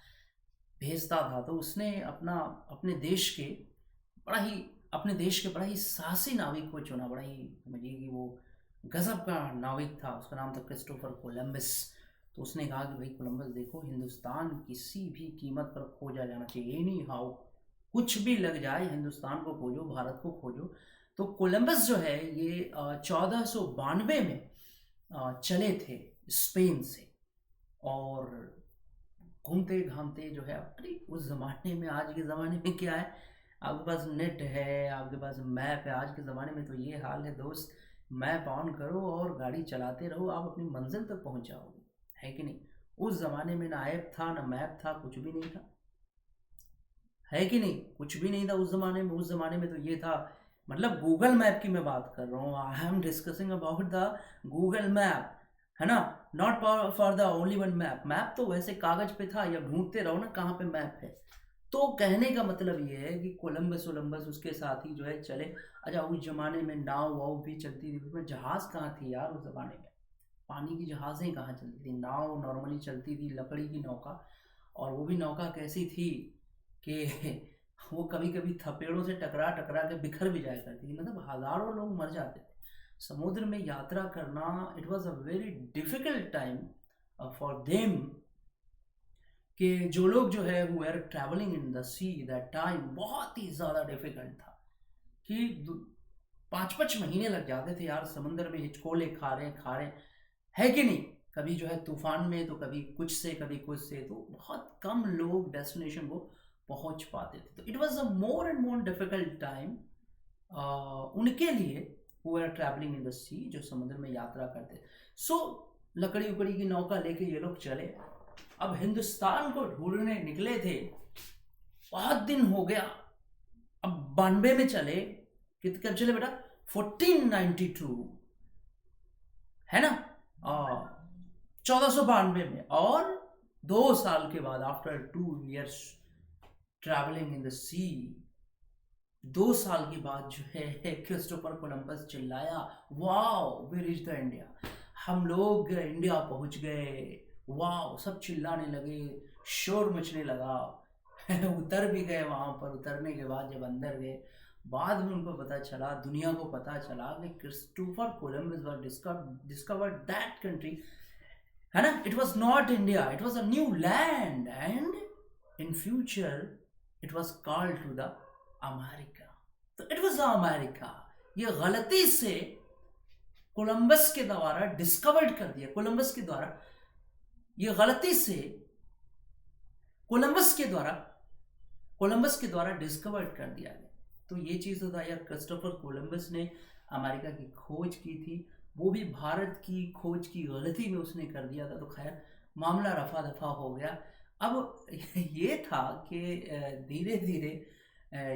[SPEAKER 1] भेजता था। तो उसने अपना अपने देश के बड़ा ही अपने देश के बड़ा ही साहसी नाविक को चुना, बड़ा ही समझिए कि वो गजब का नाविक था, उसका नाम था क्रिस्टोफर कोलंबस। तो उसने कहा कि भाई कोलंबस देखो, हिंदुस्तान किसी भी कीमत पर खोजा जाना चाहिए, एनी हाउ, कुछ भी लग जाए हिंदुस्तान को खोजो, भारत को खोजो। तो कोलंबस जो है ये 1492 में चले थे स्पेन से। और घूमते घामते जो है, अरे उस ज़माने में, आज के ज़माने में क्या है, आपके पास नेट है, आपके पास मैप है। आज के ज़माने में तो ये हाल है दोस्त, मैप ऑन करो और गाड़ी चलाते रहो, आप अपनी मंजिल तक पहुंच जाओगे, है कि नहीं। उस ज़माने में ना ऐप था, ना मैप था, कुछ भी नहीं था, है कि नहीं, कुछ भी नहीं था उस ज़माने में। उस ज़माने में तो ये था, मतलब गूगल मैप की मैं बात कर रहा हूँ, I am discussing about the Google map, है ना, not for the only one map. Map तो वैसे कागज पे था, या ढूंढते रहो ना कहाँ पे मैप है। तो कहने का मतलब ये है कि कोलंबस ओलंबस उसके साथ ही जो है चले। अच्छा, उस जमाने में नाव वाव भी चलती थी, उसमें जहाज कहाँ थी यार उस जमाने में, पानी की जहाजें कहाँ चलती थी, नाव नॉर्मली चलती थी, लकड़ी की नौका। और वो भी नौका कैसी थी कि वो कभी कभी थपेड़ों से टकरा टकरा के बिखर भी जाया करती थी, मतलब हजारों लोग मर जाते थे समुद्र में यात्रा करना। It was a very difficult time for them, कि जो लोग जो है who are travelling in the sea that time, बहुत ही ज़्यादा डिफिकल्ट था कि 5-5 महीने लग जाते थे यार समंदर में, हिचकोले खा रहे, है कि नहीं। कभी जो है तूफान में, तो कभी कुछ से कभी कुछ से, तो बहुत कम लोग डेस्टिनेशन को पहुंच पाते थे। तो it was a more and more difficult time उनके लिए, who are travelling in the sea, जो समुद्र में यात्रा करते। सो लकड़ी उकड़ी की नौका लेके ये लोग चले। अब हिंदुस्तान को ढूंढने निकले थे, बहुत दिन हो गया। अब 92 में चले, कब चले बेटा, 1492, है ना, 1492 में। और 2 साल के बाद, after 2 years travelling in the sea, 2 साल के बाद जो है क्रिस्टोफर कोलंबस चिल्लाया, wow we reach the India, हम लोग इंडिया पहुंच गए, वाओ, सब चिल्लाने लगे, शोर मचने लगा। उतर भी गए वहां पर। उतरने के बाद जब अंदर गए, बाद में उनको पता चला, दुनिया को पता चला कि Christopher Columbus was discovered that country, है ना। It was not India, it was a new land, and in future it was called to the America. तो इट वाज अमेरिका। ये गलती से कोलंबस के द्वारा डिस्कवर्ड कर दिया, कोलंबस के द्वारा, ये गलती से कोलंबस के द्वारा डिस्कवर्ड कर दिया गया। तो ये चीज़ तो था यार, क्रिस्टोफर कोलंबस ने अमेरिका की खोज की थी, वो भी भारत की खोज की गलती में उसने कर दिया था। तो खैर मामला रफा दफा हो गया। अब ये था कि धीरे धीरे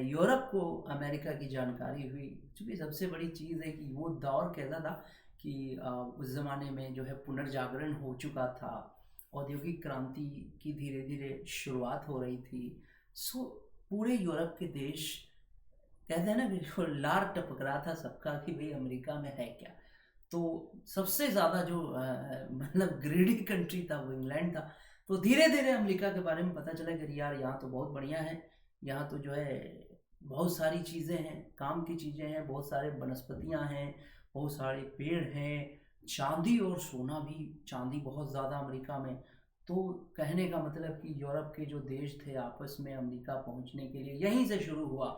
[SPEAKER 1] यूरोप को अमेरिका की जानकारी हुई। क्योंकि सबसे बड़ी चीज़ है कि वो दौर कैसा था कि उस ज़माने में जो है पुनर्जागरण हो चुका था, औद्योगिक क्रांति की धीरे धीरे शुरुआत हो रही थी। सो पूरे यूरोप के देश, कहते हैं ना, बिल्कुल लार टपक रहा था सबका कि भाई अमेरिका में है क्या। तो सबसे ज़्यादा जो मतलब ग्रीडी कंट्री था वो इंग्लैंड था। तो धीरे धीरे अमेरिका के बारे में पता चला कि यार यहाँ तो बहुत बढ़िया है, यहाँ तो जो है बहुत सारी चीज़ें हैं, काम की चीज़ें हैं, बहुत सारे वनस्पतियाँ हैं, बहुत सारे पेड़ हैं, चांदी और सोना भी, चांदी बहुत ज़्यादा अमेरिका में। तो कहने का मतलब कि यूरोप के जो देश थे आपस में अमेरिका पहुंचने के लिए यहीं से शुरू हुआ,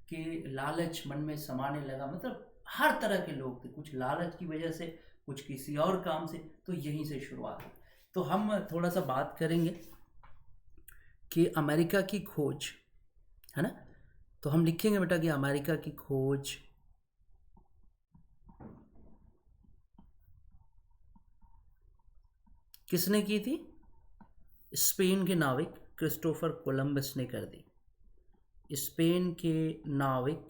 [SPEAKER 1] कि लालच मन में समाने लगा। मतलब हर तरह के लोग थे, कुछ लालच की वजह से, कुछ किसी और काम से, तो यहीं से शुरुआत हुई। तो हम थोड़ा सा बात करेंगे कि अमेरिका की खोज, है ना। तो हम लिखेंगे बेटा कि अमेरिका की खोज किसने की थी? स्पेन के नाविक क्रिस्टोफर कोलंबस ने कर दी। स्पेन के नाविक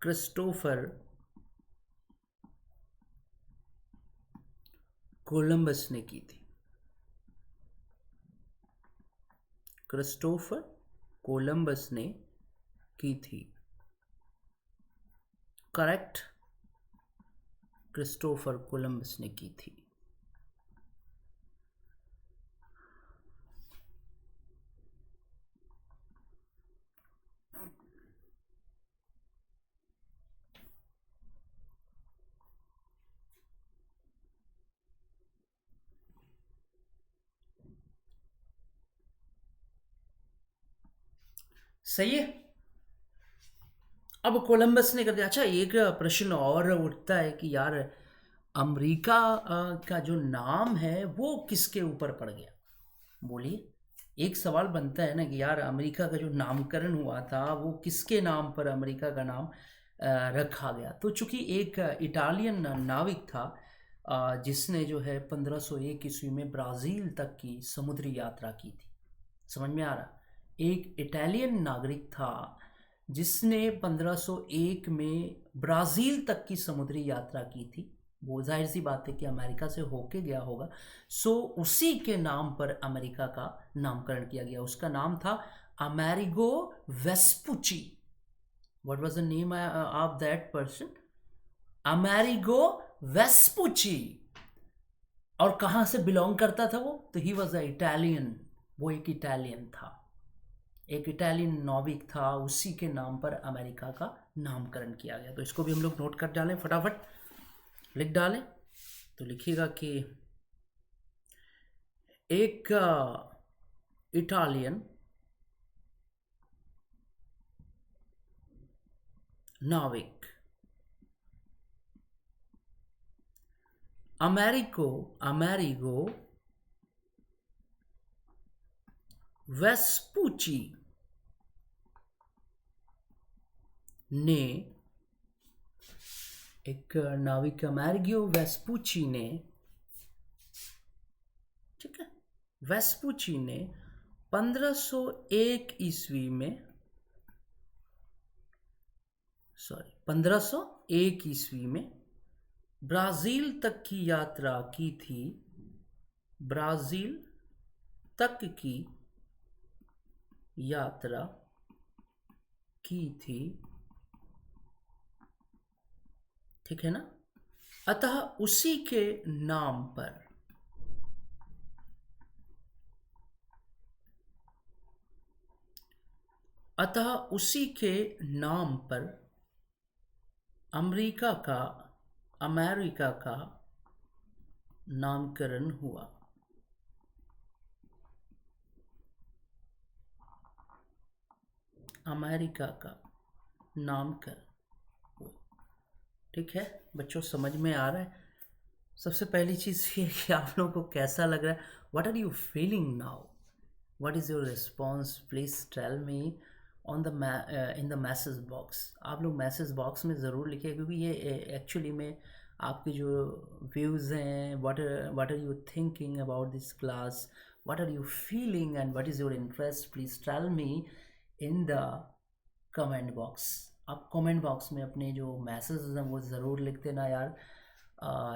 [SPEAKER 1] क्रिस्टोफर कोलंबस ने की थी। क्रिस्टोफर कोलंबस ने की थी। करेक्ट, क्रिस्टोफर कोलंबस ने की थी। सही है। अब कोलंबस ने कर दिया। अच्छा, एक प्रश्न और उठता है कि यार अमेरिका का जो नाम है वो किसके ऊपर पड़ गया? बोलिए। एक सवाल बनता है ना कि यार अमेरिका का जो नामकरण हुआ था वो किसके नाम पर अमेरिका का नाम रखा गया? तो चूंकि एक इटालियन नाविक था जिसने जो है 1501 ईस्वी में ब्राज़ील तक की समुद्री यात्रा की थी। समझ में आ रहा? एक इटालियन नागरिक था जिसने 1501 में ब्राज़ील तक की समुद्री यात्रा की थी। वो जाहिर सी बात है कि अमेरिका से होके गया होगा। सो उसी के नाम पर अमेरिका का नामकरण किया गया। उसका नाम था Amerigo Vespucci. What was the name of that person? Amerigo Vespucci. और कहाँ से बिलोंग करता था वो? तो ही वॉज अ इटालियन। वो एक इटालियन था, एक इटालियन नाविक था। उसी के नाम पर अमेरिका का नामकरण किया गया। तो इसको भी हम लोग नोट कर डालें, फटाफट लिख डालें। तो लिखिएगा कि एक इटालियन नाविक अमेरिगो वेस्पुची ने, एक नाविक अमेरिगो वेस्पुची ने, ठीक है, वेस्पुची ने 1501 ईस्वी में, 1501 ईस्वी में ब्राज़ील तक की यात्रा की थी। ब्राज़ील तक की यात्रा की थी, ठीक है ना? अतः उसी के नाम पर अमेरिका का नामकरण हुआ। अमेरिका का नामकरण हुआ। ठीक है बच्चों, समझ में आ रहा है? सबसे पहली चीज़ ये कि आप लोगों को कैसा लग रहा है? What are you feeling now? What is your response? Please tell me on the in the message box. आप लोग मैसेज बॉक्स में ज़रूर लिखिए, क्योंकि ये एक्चुअली में आपके जो व्यूज़ हैं, what are you thinking about this class, what are you feeling and what is your interest, please tell me in the comment box. आप कमेंट बॉक्स में अपने जो मैसेज हैं वो ज़रूर लिख देना यार।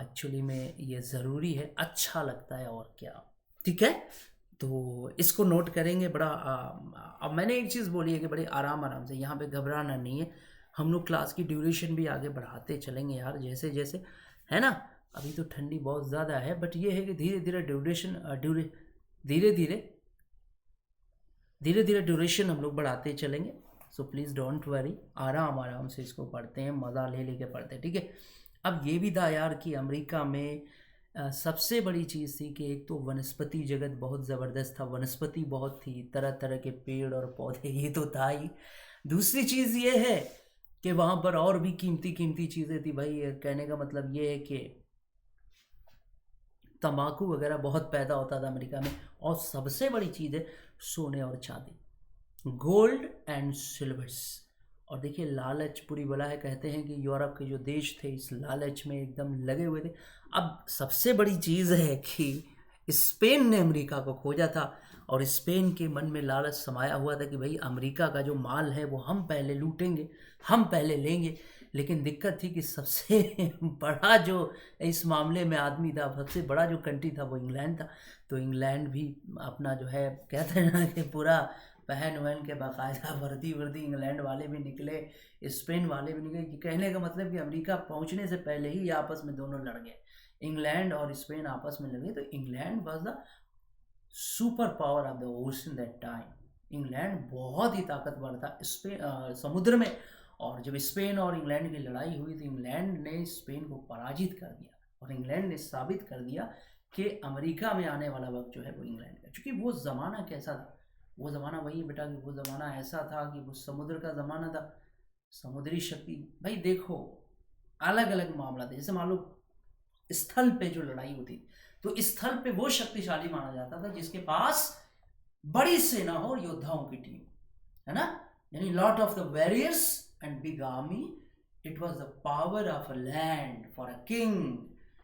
[SPEAKER 1] एक्चुअली में ये ज़रूरी है, अच्छा लगता है और क्या। ठीक है, तो इसको नोट करेंगे। बड़ा अब मैंने एक चीज़ बोली है कि बड़े आराम से, यहाँ पे घबराना नहीं है। हम लोग क्लास की ड्यूरेशन भी आगे बढ़ाते चलेंगे यार, जैसे जैसे, है ना? अभी तो ठंडी बहुत ज़्यादा है, बट ये है कि धीरे धीरे ड्यूरेशन हम लोग बढ़ाते चलेंगे। सो प्लीज़ डोंट वरी, आराम से इसको पढ़ते हैं, मज़ा ले लेके पढ़ते हैं। ठीक है, अब ये भी था यार कि अमेरिका में सबसे बड़ी चीज़ थी कि एक तो वनस्पति जगत बहुत ज़बरदस्त था, वनस्पति बहुत थी, तरह तरह के पेड़ और पौधे, ये तो था ही। दूसरी चीज़ ये है कि वहाँ पर और भी कीमती कीमती चीज़ें थी भाई। कहने का मतलब ये है कि तंबाकू वगैरह बहुत पैदा होता था अमेरिका में। और सबसे बड़ी चीज़ है सोने और चांदी, गोल्ड एंड सिल्वर्स। और देखिए लालच पूरी बला है। कहते हैं कि यूरोप के जो देश थे इस लालच में एकदम लगे हुए थे। अब सबसे बड़ी चीज़ है कि स्पेन ने अमेरिका को खोजा था, और स्पेन के मन में लालच समाया हुआ था कि भाई अमेरिका का जो माल है वो हम पहले लूटेंगे, हम पहले लेंगे। लेकिन दिक्कत थी कि सबसे बड़ा जो इस मामले में आदमी था, सबसे बड़ा जो कंट्री था वो इंग्लैंड था। तो इंग्लैंड भी अपना जो है कहते हैं ना कि पूरा पहन वहन के बाकायदा वर्दी वर्दी इंग्लैंड वाले भी निकले, स्पेन वाले भी निकले। कि कहने का मतलब कि अमेरिका पहुंचने से पहले ही ये आपस में दोनों लड़ गए, इंग्लैंड और स्पेन आपस में लड़ गए। तो England was the super power of the ocean that time. England बहुत ही ताकतवर था स्पेन समुद्र में। और जब स्पेन और इंग्लैंड की लड़ाई हुई तो इंग्लैंड ने स्पेन को पराजित कर दिया, और इंग्लैंड ने साबित कर दिया कि अमेरिका में आने वाला वक्त जो है वो इंग्लैंड का। क्योंकि वो ज़माना कैसा था, वो ज़माना वही बेटा कि वो ज़माना ऐसा था कि वो समुद्र का ज़माना था, समुद्री शक्ति। भाई देखो, अलग अलग मामला था। जैसे मान लो स्थल पे जो लड़ाई होती तो स्थल पे वो शक्तिशाली माना जाता था जिसके पास बड़ी सेना हो और योद्धाओं की टीम, है ना, यानी lot of the warriors and big army. It was the power of a land for a king.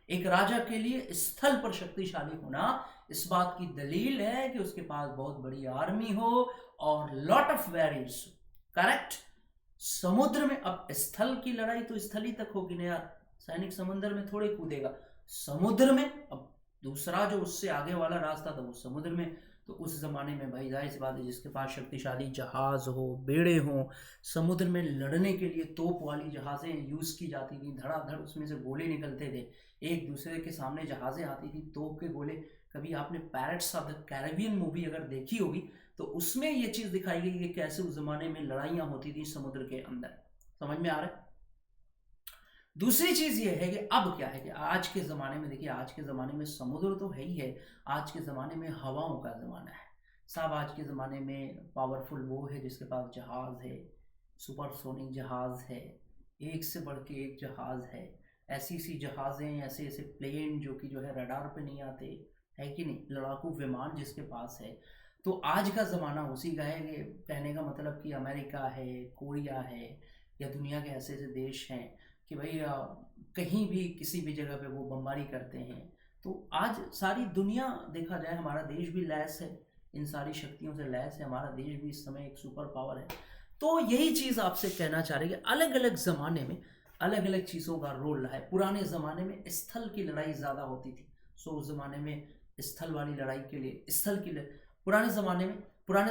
[SPEAKER 1] एक राजा के लिए स्थल पर शक्तिशाली होना इस बात की दलील है कि उसके पास बहुत बड़ी आर्मी हो और लॉट ऑफ वॉरियर्स हो। करेक्ट। समुद्र में अब स्थल की लड़ाई तो स्थल ही तक होगी ना यार, सैनिक समुद्र में थोड़े कूदेगा। समुद्र में अब दूसरा जो उससे आगे वाला रास्ता था वो समुद्र में। तो उस जमाने में भाई जाहिर सी बात है, जिसके पास शक्तिशाली जहाज हो, बेड़े हो, समुद्र में लड़ने के लिए तोप वाली जहाजें यूज की जाती थी, धड़ाधड़ उसमें से गोले निकलते थे, एक दूसरे के सामने जहाजें आती थी, तोप के गोले। कभी आपने parrots of the Caribbean movie अगर देखी होगी तो उसमें ये चीज दिखाई गई कि कैसे उस जमाने में लड़ाइयां होती थी समुद्र के अंदर। समझ में आ रहा है। दूसरी चीज ये है कि अब क्या है कि आज के ज़माने में देखिए, आज के ज़माने में समुद्र तो है ही है, आज के ज़माने में हवाओं का ज़माना है साहब। आज के ज़माने में पावरफुल वो है जिसके पास जहाज़ है, सुपरसोनिक जहाज़ है, एक से बढ़ के एक जहाज़ है, ऐसी सी जहाज़ें, ऐसे ऐसे प्लेन जो कि जो है रडार पे नहीं आते, है कि नहीं, लड़ाकू विमान जिसके पास है। तो आज का ज़माना उसी का है कि कहने का मतलब कि अमेरिका है, कोरिया है, या दुनिया के ऐसे ऐसे देश हैं कि भाई कहीं भी किसी भी जगह पे वो बमबारी करते हैं। तो आज सारी दुनिया देखा जाए, हमारा देश भी लैस है, इन सारी शक्तियों से लैस है, हमारा देश भी इस समय एक सुपर पावर है। तो यही चीज़ आपसे कहना चाह रहे हैं कि अलग अलग ज़माने में अलग अलग चीज़ों का रोल रहा है। पुराने ज़माने में स्थल की लड़ाई ज़्यादा होती थी, सो उस ज़माने में स्थल वाली लड़ाई के लिए पुराने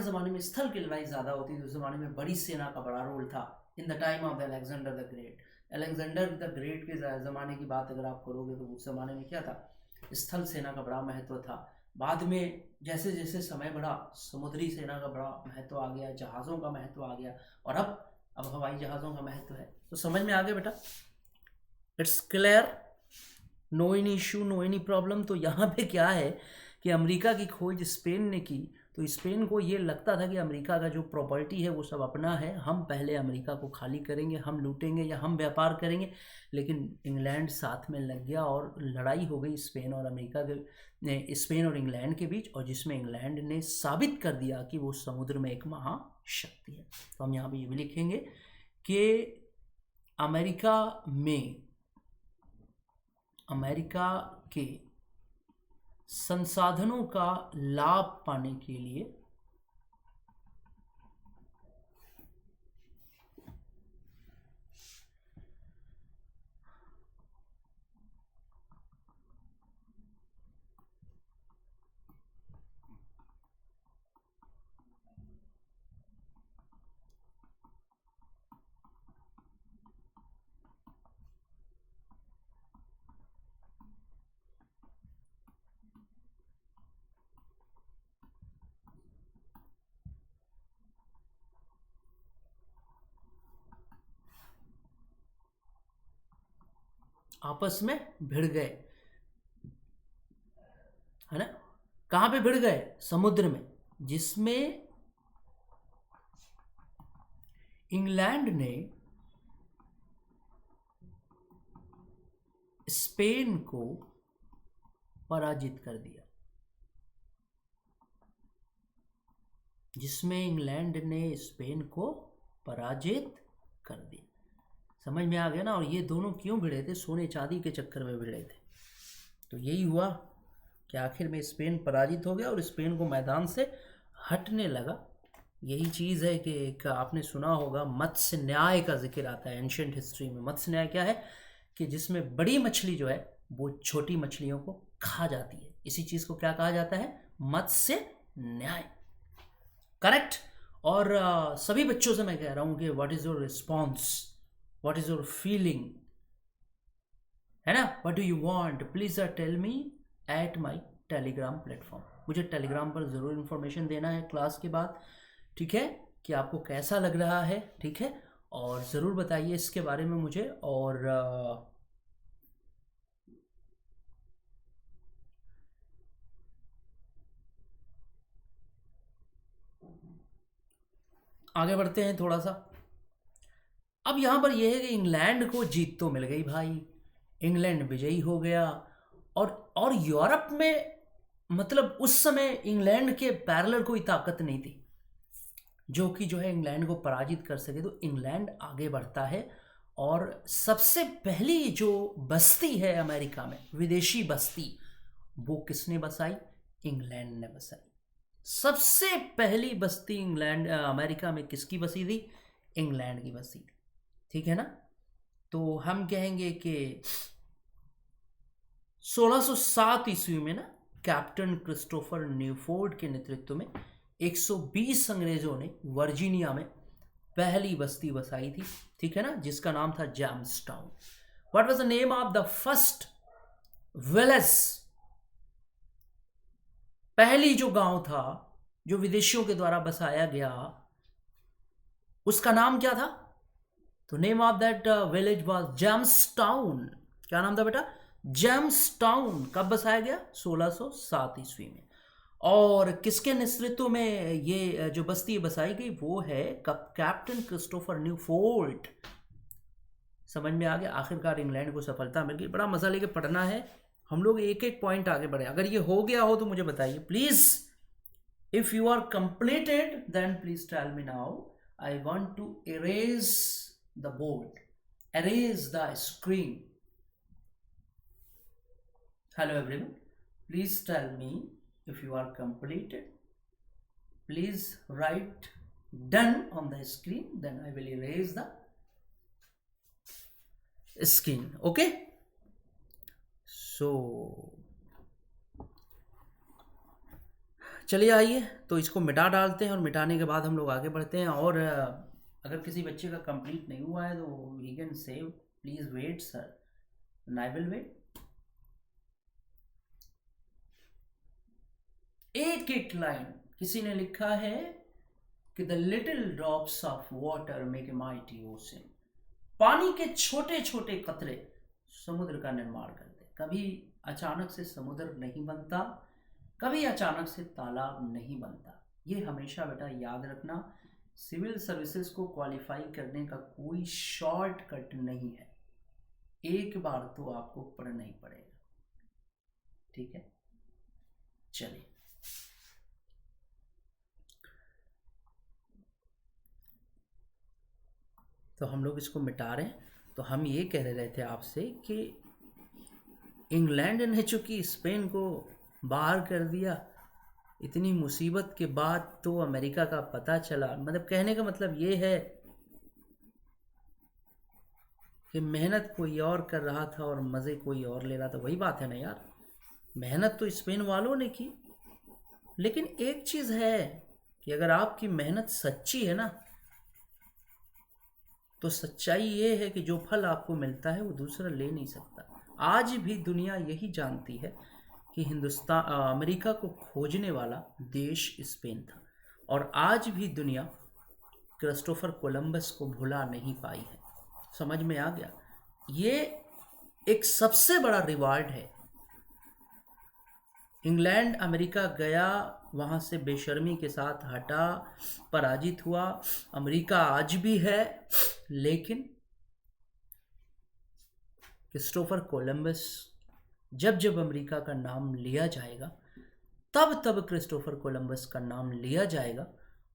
[SPEAKER 1] ज़माने में स्थल की लड़ाई ज़्यादा होती थी। उस ज़माने में बड़ी सेना का बड़ा रोल था। In the time of the Alexander the great, Alexander the great के ज़माने की बात अगर आप करोगे तो उस ज़माने में क्या था, स्थल सेना का बड़ा महत्व था। बाद में जैसे जैसे समय बढ़ा, समुद्री सेना का बड़ा महत्व आ गया, जहाज़ों का महत्व आ गया, और अब हवाई जहाज़ों का महत्व है। तो समझ में आ गया बेटा, it's clear, no any issue, no any problem. तो यहाँ पे क्या है कि अमेरिका की खोज स्पेन ने की, तो स्पेन को ये लगता था कि अमेरिका का जो प्रॉपर्टी है वो सब अपना है, हम पहले अमेरिका को खाली करेंगे, हम लूटेंगे या हम व्यापार करेंगे। लेकिन इंग्लैंड साथ में लग गया और लड़ाई हो गई स्पेन और अमेरिका के, स्पेन और इंग्लैंड के बीच, और जिसमें इंग्लैंड ने साबित कर दिया कि वो समुद्र में एक महाशक्ति है। तो हम यहाँ पे ये भी लिखेंगे कि अमेरिका के संसाधनों का लाभ पाने के लिए आपस में भिड़ गए, है ना। कहां पे भिड़ गए? समुद्र में, जिसमें इंग्लैंड ने स्पेन को पराजित कर दिया, जिसमें इंग्लैंड ने स्पेन को पराजित कर दिया। समझ में आ गया ना। और ये दोनों क्यों भिड़े थे? सोने चांदी के चक्कर में भिड़े थे। तो यही हुआ कि आखिर में स्पेन पराजित हो गया और स्पेन को मैदान से हटने लगा, यही चीज़ है कि एक आपने सुना होगा मत्स्य न्याय का जिक्र आता है एंशियंट हिस्ट्री में। मत्स्य न्याय क्या है कि जिसमें बड़ी मछली जो है वो छोटी मछलियों को खा जाती है, इसी चीज़ को क्या कहा जाता है? मत्स्य न्याय। करेक्ट। और सभी बच्चों से मैं कह रहा हूं कि what is your response, what is your feeling, है ना? What do you want, please tell me at my Telegram platform. मुझे टेलीग्राम पर ज़रूर इन्फॉर्मेशन देना है क्लास के बाद, ठीक है, कि आपको कैसा लग रहा है, ठीक है, और ज़रूर बताइए इसके बारे में मुझे। और आगे बढ़ते हैं थोड़ा सा। अब यहाँ पर यह है कि इंग्लैंड को जीत तो मिल गई भाई, इंग्लैंड विजयी हो गया। और यूरोप में मतलब उस समय इंग्लैंड के पैरेलल कोई ताकत नहीं थी जो कि जो है इंग्लैंड को पराजित कर सके। तो इंग्लैंड आगे बढ़ता है और सबसे पहली जो बस्ती है अमेरिका में, विदेशी बस्ती, वो किसने बसाई? इंग्लैंड ने बसाई। सबसे पहली बस्ती इंग्लैंड अमेरिका में किसकी बसी थी? इंग्लैंड की बसी थी, ठीक है ना? तो हम कहेंगे कि 1607 ईस्वी में ना कैप्टन क्रिस्टोफर न्यूफोर्ड के नेतृत्व में 120 अंग्रेजों ने वर्जीनिया में पहली बस्ती बसाई थी, ठीक है ना, जिसका नाम था Jamestown. What was the name of the first village? पहली जो गांव था जो विदेशियों के द्वारा बसाया गया, उसका नाम क्या था? तो name of that village was Jamestown. क्या नाम था बेटा? जैम्सटाउन। कब बसाया गया? 1607 ईस्वी में। और किसके नेतृत्व में ये जो बस्ती बसाई गई? वो है कैप्टन क्रिस्टोफर न्यूफोर्ड। समझ में आ गया? आखिरकार इंग्लैंड को सफलता मिल गई। बड़ा मजा लेके पढ़ना है, हम लोग एक एक पॉइंट आगे बढ़े। अगर ये हो गया हो तो मुझे बताइए please. If you are completed then please tell me now. I want to erase the board, erase the screen. Hello everyone, please tell me if you are completed. Please write done on the screen, then I will erase the screen. Okay, so चलिए आइए तो इसको मिटा डालते हैं और मिटाने के बाद हम लोग आगे बढ़ते हैं। और अगर किसी बच्चे का कंप्लीट नहीं हुआ है तो ही can save, please wait sir, I will wait. एक एक लाइन किसी ने लिखा है कि the little drops of water make a mighty ocean. पानी के छोटे छोटे कतरे समुद्र का निर्माण करते। कभी अचानक से समुद्र नहीं बनता, कभी अचानक से तालाब नहीं बनता। ये हमेशा बेटा याद रखना, सिविल सर्विसेज को क्वालिफाई करने का कोई शॉर्टकट नहीं है, एक बार तो आपको पढ़ना ही पड़ेगा, ठीक है? चलिए तो हम लोग इसको मिटा रहे हैं। तो हम ये कह रहे थे आपसे कि इंग्लैंड ने चूंकि स्पेन को बाहर कर दिया, इतनी मुसीबत के बाद तो अमेरिका का पता चला। मतलब कहने का मतलब ये है कि मेहनत कोई और कर रहा था और मज़े कोई और ले रहा था। वही बात है ना यार, मेहनत तो स्पेन वालों ने की, लेकिन एक चीज़ है कि अगर आपकी मेहनत सच्ची है ना, तो सच्चाई ये है कि जो फल आपको मिलता है वो दूसरा ले नहीं सकता। आज भी दुनिया यही जानती है कि हिंदुस्तान अमेरिका को खोजने वाला देश स्पेन था, और आज भी दुनिया क्रिस्टोफर कोलंबस को भुला नहीं पाई है। समझ में आ गया? ये एक सबसे बड़ा रिवार्ड है। इंग्लैंड अमेरिका गया, वहाँ से बेशर्मी के साथ हटा, पराजित हुआ। अमेरिका आज भी है, लेकिन क्रिस्टोफर कोलंबस, जब जब अमेरिका का नाम लिया जाएगा तब तब क्रिस्टोफर कोलंबस का नाम लिया जाएगा,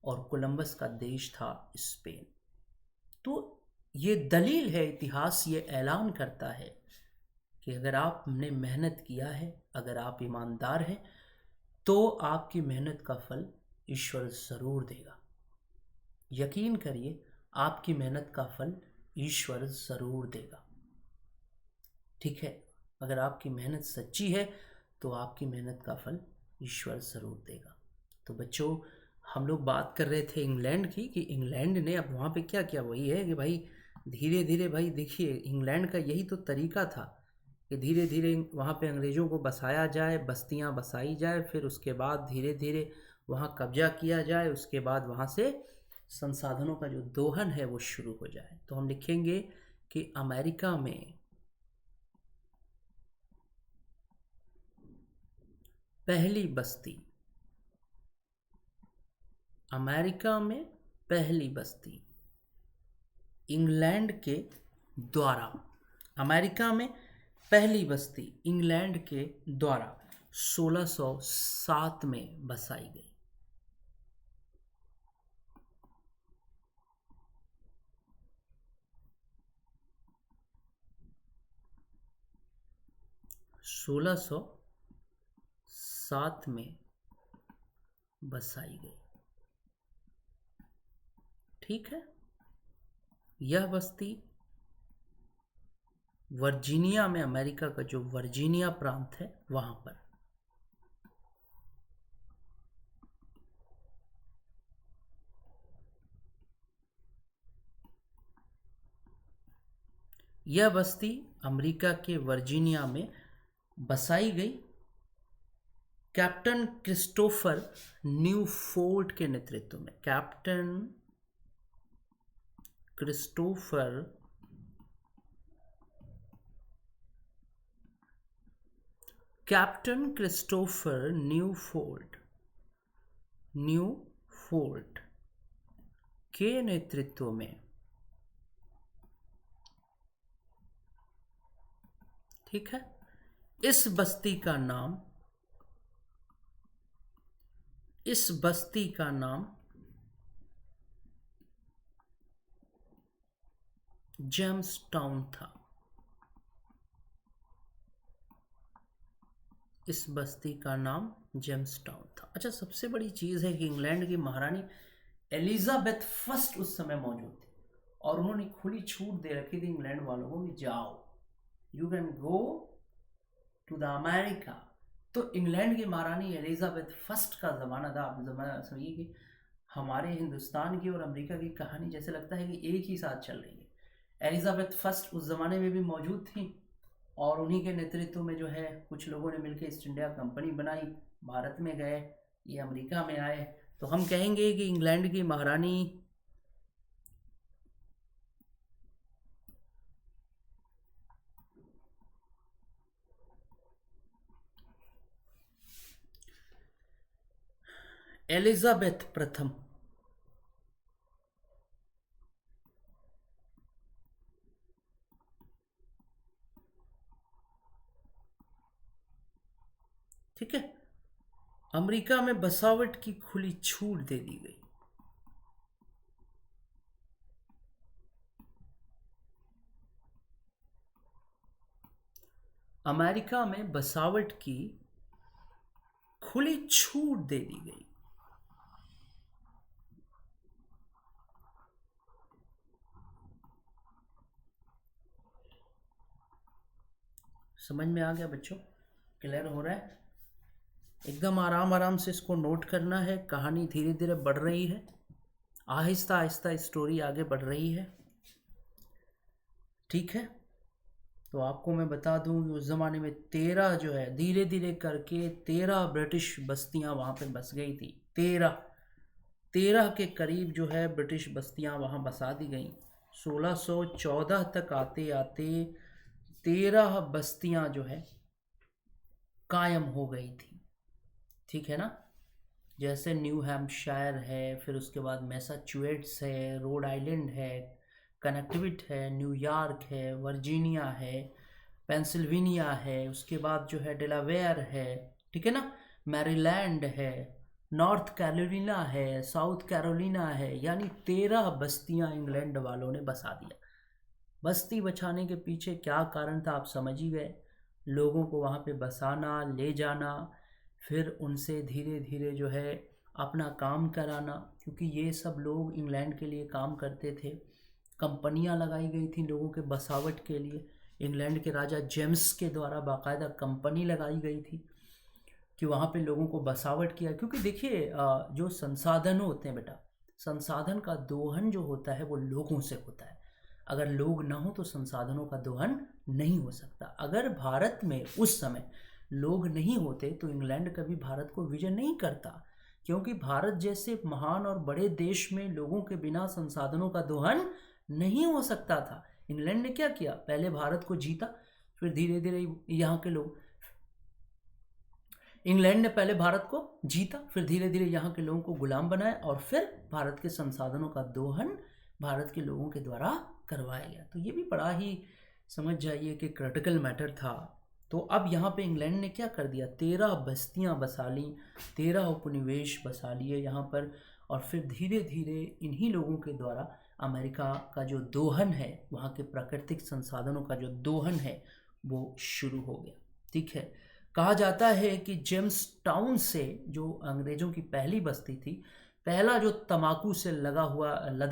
[SPEAKER 1] और कोलंबस का देश था स्पेन। तो ये दलील है, इतिहास ये ऐलान करता है कि अगर आपने मेहनत किया है, अगर आप ईमानदार हैं, तो आपकी मेहनत का फल ईश्वर ज़रूर देगा। यकीन करिए आपकी मेहनत का फल ईश्वर ज़रूर देगा। ठीक है, अगर आपकी मेहनत सच्ची है तो आपकी मेहनत का फल ईश्वर ज़रूर देगा। तो बच्चों, हम लोग बात कर रहे थे इंग्लैंड की, कि इंग्लैंड ने अब वहाँ पे क्या किया। वही है कि भाई धीरे धीरे, भाई देखिए इंग्लैंड का यही तो तरीका था कि धीरे धीरे वहाँ पे अंग्रेज़ों को बसाया जाए, बस्तियाँ बसाई जाए, फिर उसके बाद धीरे धीरे वहाँ कब्जा किया जाए, उसके बाद वहाँ से संसाधनों का जो दोहन है वो शुरू हो जाए। तो हम लिखेंगे कि अमेरिका में पहली बस्ती, अमेरिका में पहली बस्ती इंग्लैंड के द्वारा, अमेरिका में पहली बस्ती इंग्लैंड के द्वारा 1607 में बसाई गई। 1607 में बसाई गई। ठीक है, यह बस्ती वर्जीनिया में, अमेरिका का जो वर्जीनिया प्रांत है वहां पर। यह बस्ती अमेरिका के वर्जीनिया में बसाई गई कैप्टन क्रिस्टोफर न्यूफोर्ट के नेतृत्व में। कैप्टन क्रिस्टोफर न्यूफोर्ट के नेतृत्व में। ठीक है, इस बस्ती का नाम जेम्सटाउन था। इस बस्ती का नाम जेम्सटाउन था। अच्छा, सबसे बड़ी चीज़ है कि इंग्लैंड की महारानी एलिजाबेथ फर्स्ट उस समय मौजूद थी और उन्होंने खुली छूट दे रखी थी इंग्लैंड वालों को कि जाओ, you can go to the America. तो इंग्लैंड की महारानी एलिजाबेथ फर्स्ट का ज़माना था। आप ज़माना समझिए कि हमारे हिंदुस्तान की और अमेरिका की कहानी जैसे लगता है कि एक ही साथ चल रही है। एलिजाबेथ फर्स्ट उस ज़माने में भी मौजूद थी और उन्हीं के नेतृत्व में जो है कुछ लोगों ने मिलकर ईस्ट इंडिया कंपनी बनाई, भारत में गए, ये अमेरिका में आए। तो हम कहेंगे कि इंग्लैंड की महारानी एलिजाबेथ प्रथम ठीक है, अमेरिका में बसावट की खुली छूट दे दी गई। अमेरिका में बसावट की खुली छूट दे दी गई। समझ में आ गया बच्चों? क्लियर हो रहा है? एकदम आराम आराम से इसको नोट करना है। कहानी धीरे धीरे बढ़ रही है, आहिस्ता आहिस्ता स्टोरी आगे बढ़ रही है। ठीक है, तो आपको मैं बता दूं कि उस ज़माने में 13 जो है, धीरे धीरे करके 13 ब्रिटिश बस्तियां वहाँ पे बस गई थी। 13 के करीब जो है ब्रिटिश बस्तियां वहाँ बसा दी गई। 1614 तक आते आते 13 बस्तियां जो है कायम हो गई थी। ठीक है ना? जैसे न्यू हैम्पशायर है, फिर उसके बाद मैसाचुसेट्स है, रोड आइलैंड है, कनेक्टिकट है, न्यूयॉर्क है, वर्जीनिया है, पेंसिल्वेनिया है, उसके बाद जो है डेलावेयर है, ठीक है ना, मैरीलैंड है, नॉर्थ कैरोलिना है, साउथ कैरोलिना है। यानी 13 बस्तियां इंग्लैंड वालों ने बसा दिया। बस्ती बचाने के पीछे क्या कारण था आप समझ ही गए। लोगों को वहाँ पे बसाना, ले जाना, फिर उनसे धीरे धीरे जो है अपना काम कराना, क्योंकि ये सब लोग इंग्लैंड के लिए काम करते थे। कंपनियां लगाई गई थी लोगों के बसावट के लिए। इंग्लैंड के राजा जेम्स के द्वारा बाकायदा कंपनी लगाई गई थी कि वहाँ पे लोगों को बसावट किया। क्योंकि देखिए जो संसाधन होते हैं बेटा, संसाधन का दोहन जो होता है वो लोगों से होता है। अगर लोग ना हो तो संसाधनों का दोहन नहीं हो सकता। अगर भारत में उस समय लोग नहीं होते तो इंग्लैंड कभी भारत को विजय नहीं करता, क्योंकि भारत जैसे महान और बड़े देश में लोगों के बिना संसाधनों का दोहन नहीं हो सकता था। इंग्लैंड ने क्या किया, पहले भारत को जीता, फिर धीरे धीरे यहाँ के लोग, इंग्लैंड ने पहले भारत को जीता, फिर धीरे धीरे यहाँ के लोगों को गुलाम बनाया और फिर भारत के संसाधनों का दोहन भारत के लोगों के द्वारा करवाया गया। तो ये भी बड़ा ही समझ जाइए कि क्रिटिकल मैटर था। तो अब यहाँ पे इंग्लैंड ने क्या कर दिया, 13 बस्तियाँ बसा ली, 13 उपनिवेश बसा लिए यहाँ पर, और फिर धीरे धीरे इन्हीं लोगों के द्वारा अमेरिका का जो दोहन है, वहाँ के प्राकृतिक संसाधनों का जो दोहन है वो शुरू हो गया। ठीक है, कहा जाता है कि जेम्स टाउन से जो अंग्रेजों की पहली बस्ती थी, पहला जो तंबाकू से लदा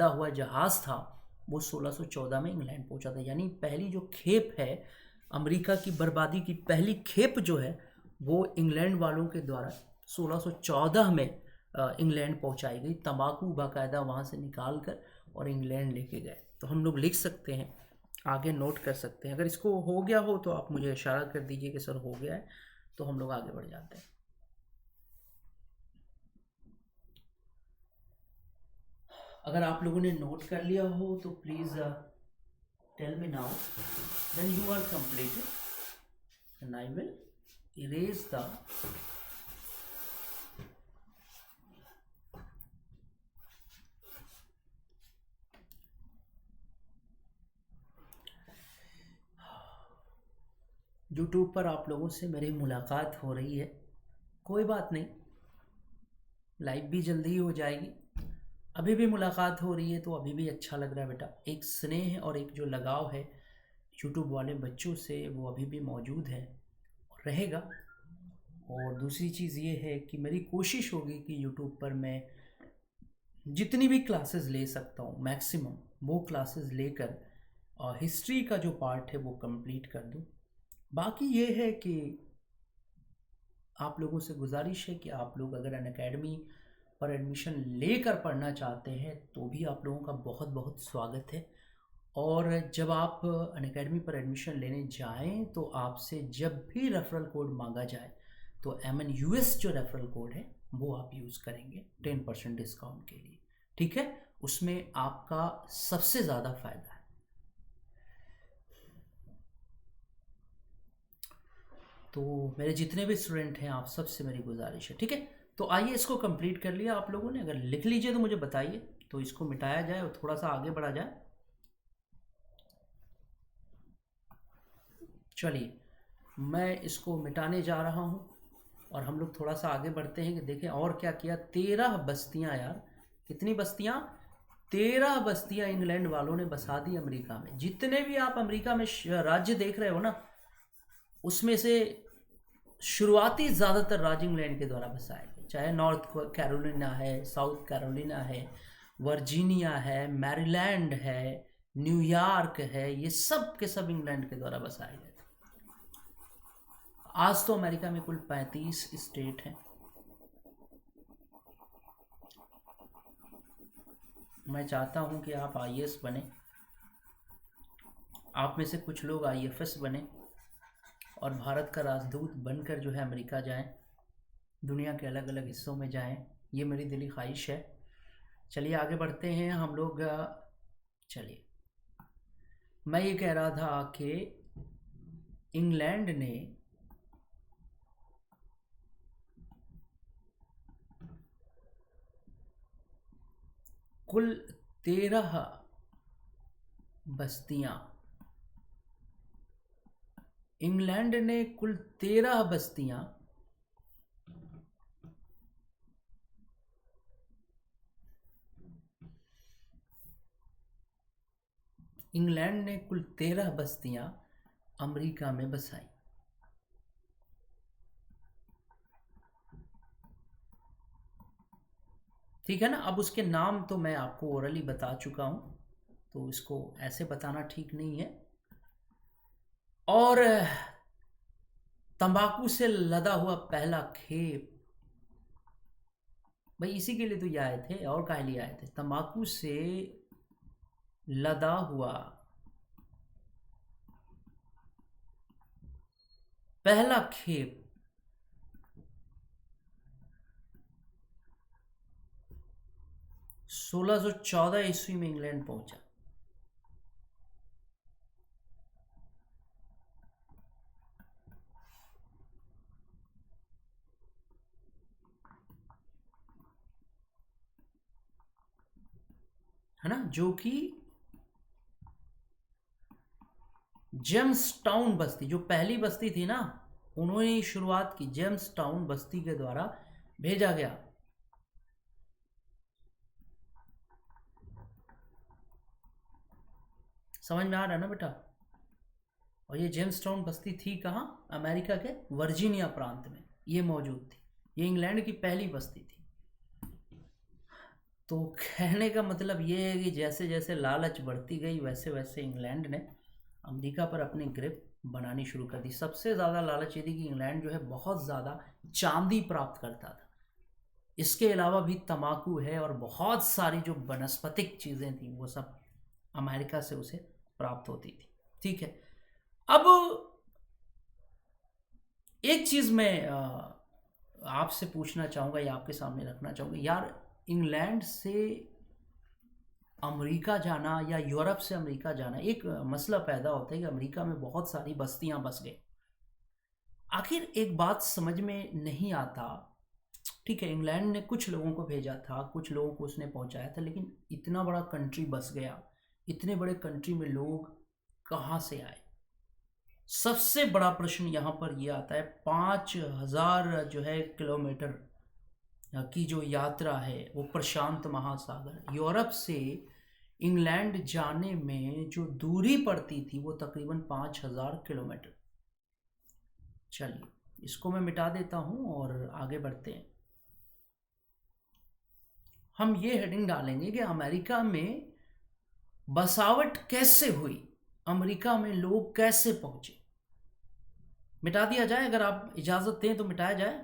[SPEAKER 1] हुआ जहाज था वो 1614 में इंग्लैंड पहुंचा था। यानी पहली जो खेप है, अमेरिका की बर्बादी की पहली खेप जो है वो इंग्लैंड वालों के द्वारा 1614 में इंग्लैंड पहुंचाई गई। तंबाकू बाकायदा वहाँ से निकाल कर और इंग्लैंड लेके गए। तो हम लोग लिख सकते हैं, आगे नोट कर सकते हैं। अगर इसको हो गया हो तो आप मुझे इशारा कर दीजिए कि सर हो गया है, तो हम लोग आगे बढ़ जाते हैं। अगर आप लोगों ने नोट कर लिया हो तो please tell me now, then you are completed and I will erase the YouTube पर आप लोगों से मेरी मुलाकात हो रही है, कोई बात नहीं, लाइव भी जल्दी ही हो जाएगी। अभी भी मुलाकात हो रही है तो अभी भी अच्छा लग रहा है बेटा। एक स्नेह और एक जो लगाव है यूट्यूब वाले बच्चों से वो अभी भी मौजूद है और रहेगा। और दूसरी चीज़ ये है कि मेरी कोशिश होगी कि यूट्यूब पर मैं जितनी भी क्लासेस ले सकता हूँ मैक्सिमम वो क्लासेस लेकर हिस्ट्री का जो पार्ट है वो कंप्लीट कर दूँ। बाकी ये है कि आप लोगों से गुजारिश है कि आप लोग अगर अनअकैडमी पर एडमिशन लेकर पढ़ना चाहते हैं तो भी आप लोगों का बहुत बहुत स्वागत है। और जब आप अनअकैडमी पर एडमिशन लेने जाएं तो आपसे जब भी रेफरल कोड मांगा जाए तो MNUS जो रेफरल कोड है वो आप यूज़ करेंगे 10% डिस्काउंट के लिए। ठीक है, उसमें आपका सबसे ज़्यादा फ़ायदा है। तो मेरे जितने भी स्टूडेंट हैं आप सबसे मेरी गुजारिश है। ठीक है, तो आइए इसको कंप्लीट कर लिया आप लोगों ने, अगर लिख लीजिए तो मुझे बताइए, तो इसको मिटाया जाए और थोड़ा सा आगे बढ़ा जाए। चलिए मैं इसको मिटाने जा रहा हूँ और हम लोग थोड़ा सा आगे बढ़ते हैं कि देखें और क्या किया। 13 बस्तियाँ यार, कितनी बस्तियाँ, 13 बस्तियाँ इंग्लैंड वालों ने बसा दी अमेरिका में। जितने भी आप अमेरिका में राज्य देख रहे हो ना, उसमें से शुरुआती ज़्यादातर राज्य इंग्लैंड के द्वारा बसाए गए, चाहे नॉर्थ कैरोलिना है, साउथ कैरोलिना है, वर्जीनिया है, मैरीलैंड है, न्यूयॉर्क है, ये सब के सब इंग्लैंड के द्वारा बसाए गए थे। आज तो अमेरिका में कुल 35 स्टेट हैं। मैं चाहता हूं कि आप IAS बने, आप में से कुछ लोग IFS बने और भारत का राजदूत बनकर जो है अमेरिका जाएं, दुनिया के अलग अलग हिस्सों में जाएं, ये मेरी दिली ख्वाहिश है। चलिए आगे बढ़ते हैं हम लोग। चलिए मैं ये कह रहा था कि इंग्लैंड ने कुल 13 बस्तियां, इंग्लैंड ने कुल 13 बस्तियां इंग्लैंड ने कुल 13 बस्तियां अमेरिका में बसाई। ठीक है ना। अब उसके नाम तो मैं आपको ओरली बता चुका हूँ, तो इसको ऐसे बताना ठीक नहीं है। और तंबाकू से लदा हुआ पहला खेप, भाई इसी के लिए तो ये आए थे, और काहे लिए आए थे? तंबाकू से लदा हुआ पहला खेप 1614 ईस्वी में इंग्लैंड पहुंचा। है ना, जो कि जेम्स टाउन बस्ती, जो पहली बस्ती थी ना, उन्होंने ही शुरुआत की, जेम्स टाउन बस्ती के द्वारा भेजा गया। समझ में आ रहा है ना बेटा? और ये जेम्स टाउन बस्ती थी कहाँ? अमेरिका के वर्जीनिया प्रांत में ये मौजूद थी। ये इंग्लैंड की पहली बस्ती थी। तो कहने का मतलब ये है कि जैसे जैसे लालच बढ़ती गई, वैसे वैसे इंग्लैंड ने अमेरिका पर अपनी ग्रिप बनानी शुरू कर दी। सबसे ज़्यादा लालच ये थी कि इंग्लैंड जो है बहुत ज़्यादा चांदी प्राप्त करता था। इसके अलावा भी तंबाकू है और बहुत सारी जो वनस्पतिक चीज़ें थी वो सब अमेरिका से उसे प्राप्त होती थी। ठीक है। अब एक चीज़ मैं आपसे पूछना चाहूँगा या आपके सामने रखना चाहूँगा यार, इंग्लैंड से अमेरिका जाना या यूरोप से अमेरिका जाना, एक मसला पैदा होता है कि अमेरिका में बहुत सारी बस्तियां बस गई। आखिर एक बात समझ में नहीं आता, ठीक है इंग्लैंड ने कुछ लोगों को भेजा था, कुछ लोगों को उसने पहुंचाया था, लेकिन इतना बड़ा कंट्री बस गया, इतने बड़े कंट्री में लोग कहाँ से आए? सबसे बड़ा प्रश्न यहाँ पर यह आता है, 5000 जो है किलोमीटर की जो यात्रा है वो प्रशांत महासागर, यूरोप से इंग्लैंड जाने में जो दूरी पड़ती थी वो तकरीबन 5000 किलोमीटर। चलिए इसको मैं मिटा देता हूँ और आगे बढ़ते हैं। हम ये हेडिंग डालेंगे कि अमेरिका में बसावट कैसे हुई, अमेरिका में लोग कैसे पहुंचे। मिटा दिया जाए, अगर आप इजाज़त दें तो मिटाया जाए।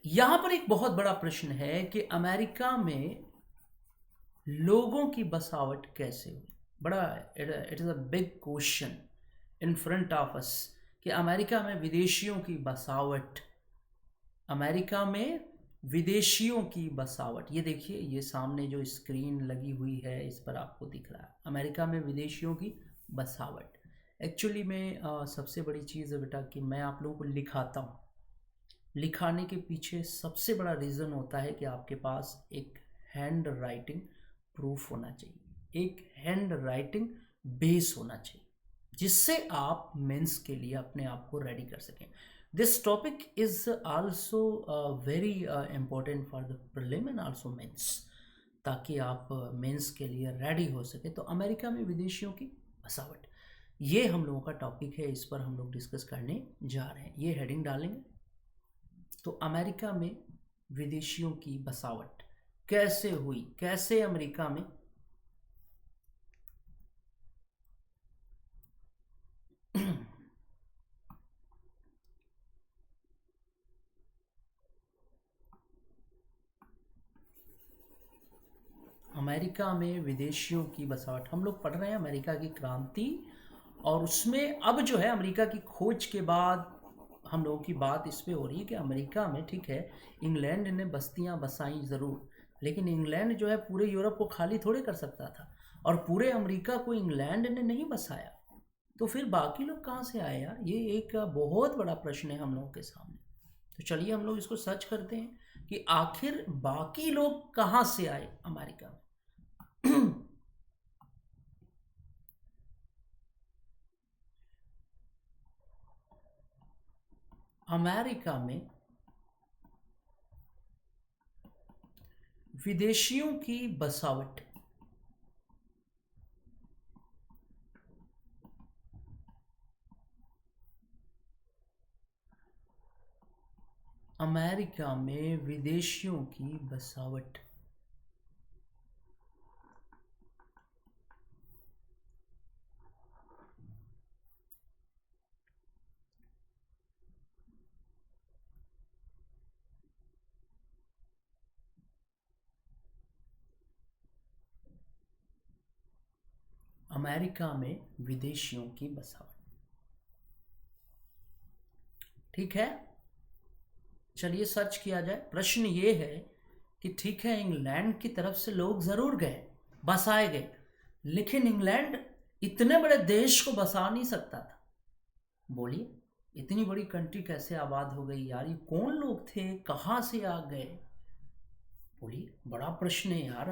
[SPEAKER 1] यहां पर एक बहुत बड़ा प्रश्न है कि अमेरिका में लोगों की बसावट कैसे हुई। बड़ा it is a big question in front of us कि अमेरिका में विदेशियों की बसावट, अमेरिका में विदेशियों की बसावट। ये देखिए, ये सामने जो स्क्रीन लगी हुई है इस पर आपको दिख रहा है अमेरिका में विदेशियों की बसावट। एक्चुअली में सबसे बड़ी चीज़ है बेटा कि मैं आप लोगों को लिखाता हूँ, लिखाने के पीछे सबसे बड़ा रीज़न होता है कि आपके पास एक हैंड राइटिंग प्रूफ होना चाहिए, एक हैंड राइटिंग बेस होना चाहिए, जिससे आप मेंस के लिए अपने आप को रेडी कर सकें। This topic is also very important for the prelim and also mains, ताकि आप मेंस के लिए रेडी हो सके। तो अमेरिका में विदेशियों की बसावट, ये हम लोगों का टॉपिक है, इस पर हम लोग डिस्कस करने जा रहे हैं। ये हेडिंग डालेंगे। तो अमेरिका में विदेशियों की बसावट कैसे हुई, कैसे अमेरिका में अमेरिका में विदेशियों की बसावट। हम लोग पढ़ रहे हैं अमेरिका की क्रांति, और उसमें अब जो है अमेरिका की खोज के बाद हम लोगों की बात इस पे हो रही है कि अमेरिका में, ठीक है इंग्लैंड ने बस्तियां बसाई ज़रूर, लेकिन इंग्लैंड जो है पूरे यूरोप को खाली थोड़े कर सकता था, और पूरे अमेरिका को इंग्लैंड ने नहीं बसाया। तो फिर बाकी लोग कहाँ से आए यार? ये एक बहुत बड़ा प्रश्न है हम लोगों के सामने। तो चलिए हम लोग इसको सर्च करते हैं कि आखिर बाकी लोग कहाँ से आए अमेरिका में। अमेरिका में विदेशियों की बसावट अमेरिका में विदेशियों की बसावट। अमेरिका में विदेशियों की बसावट। ठीक है, चलिए सर्च किया जाए। प्रश्न ये है कि ठीक है, इंग्लैंड की तरफ से लोग जरूर गए, बसाए गए, लेकिन इंग्लैंड इतने बड़े देश को बसा नहीं सकता था। बोलिए, इतनी बड़ी कंट्री कैसे आबाद हो गई यार? ये कौन लोग थे, कहाँ से आ गए? बोलिए, बड़ा प्रश्न है यार।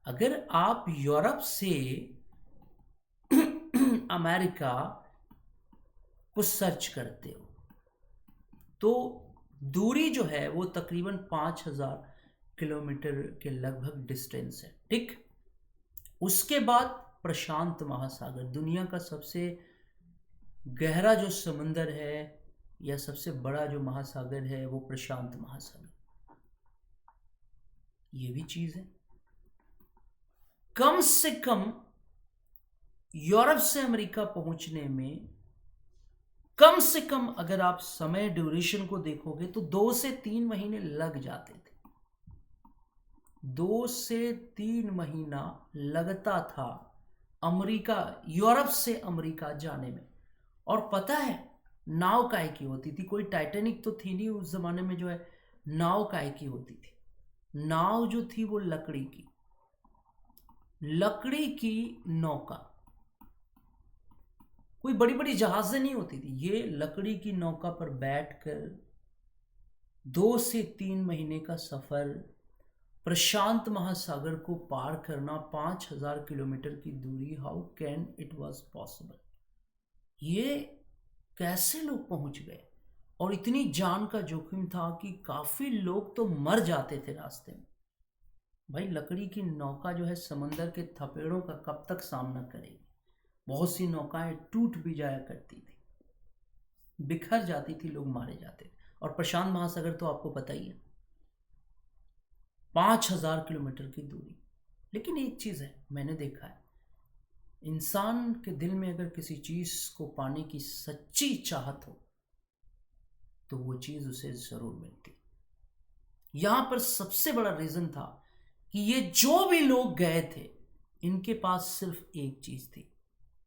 [SPEAKER 1] अगर आप यूरोप से अमेरिका को सर्च करते हो तो दूरी जो है वो तकरीबन 5,000 किलोमीटर के लगभग डिस्टेंस है। ठीक, उसके बाद प्रशांत महासागर, दुनिया का सबसे गहरा जो समंदर है या सबसे बड़ा जो महासागर है वो प्रशांत महासागर। ये भी चीज है। कम से कम यूरोप से अमेरिका पहुंचने में कम से कम अगर आप समय ड्यूरेशन को देखोगे तो 2 से 3 महीने लग जाते थे। 2 से 3 महीना लगता था अमेरिका, यूरोप से अमेरिका जाने में। और पता है नाव काहे की होती थी? कोई टाइटैनिक तो थी नहीं उस जमाने में, जो है नाव काहे की होती थी? नाव जो थी वो लकड़ी की नौका। कोई बड़ी बड़ी जहाजें नहीं होती थी, ये लकड़ी की नौका पर बैठकर 2 से 3 महीने का सफर, प्रशांत महासागर को पार करना, 5,000 किलोमीटर की दूरी। How can it was possible? ये कैसे लोग पहुंच गए? और इतनी जान का जोखिम था कि काफी लोग तो मर जाते थे रास्ते में। भाई, लकड़ी की नौका जो है समंदर के थपेड़ों का कब तक सामना करेगी? बहुत सी नौकाएं टूट भी जाया करती थी, बिखर जाती थी, लोग मारे जाते थे। और प्रशांत महासागर तो आपको पता ही है, 5,000 किलोमीटर की दूरी। लेकिन एक चीज है, मैंने देखा है, इंसान के दिल में अगर किसी चीज को पाने की सच्ची चाहत हो तो वो चीज उसे जरूर मिलती। यहां पर सबसे बड़ा रीजन था कि ये जो भी लोग गए थे इनके पास सिर्फ एक चीज थी,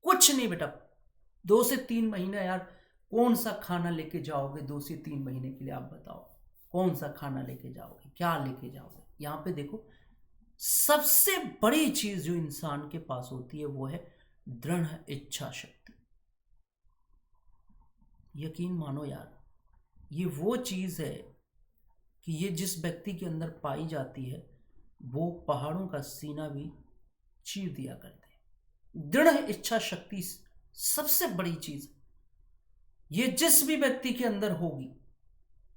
[SPEAKER 1] कुछ नहीं बेटा। 2 से 3 महीना यार, कौन सा खाना लेके जाओगे 2 से 3 महीने के लिए? आप बताओ, कौन सा खाना लेके जाओगे, क्या लेके जाओगे? यहां पे देखो, सबसे बड़ी चीज जो इंसान के पास होती है वो है दृढ़ इच्छा शक्ति। यकीन मानो यार, ये वो चीज है कि ये जिस व्यक्ति के अंदर पाई जाती है वो पहाड़ों का सीना भी चीर दिया करते हैं। दृढ़ इच्छा शक्ति सबसे बड़ी चीज। ये जिस भी व्यक्ति के अंदर होगी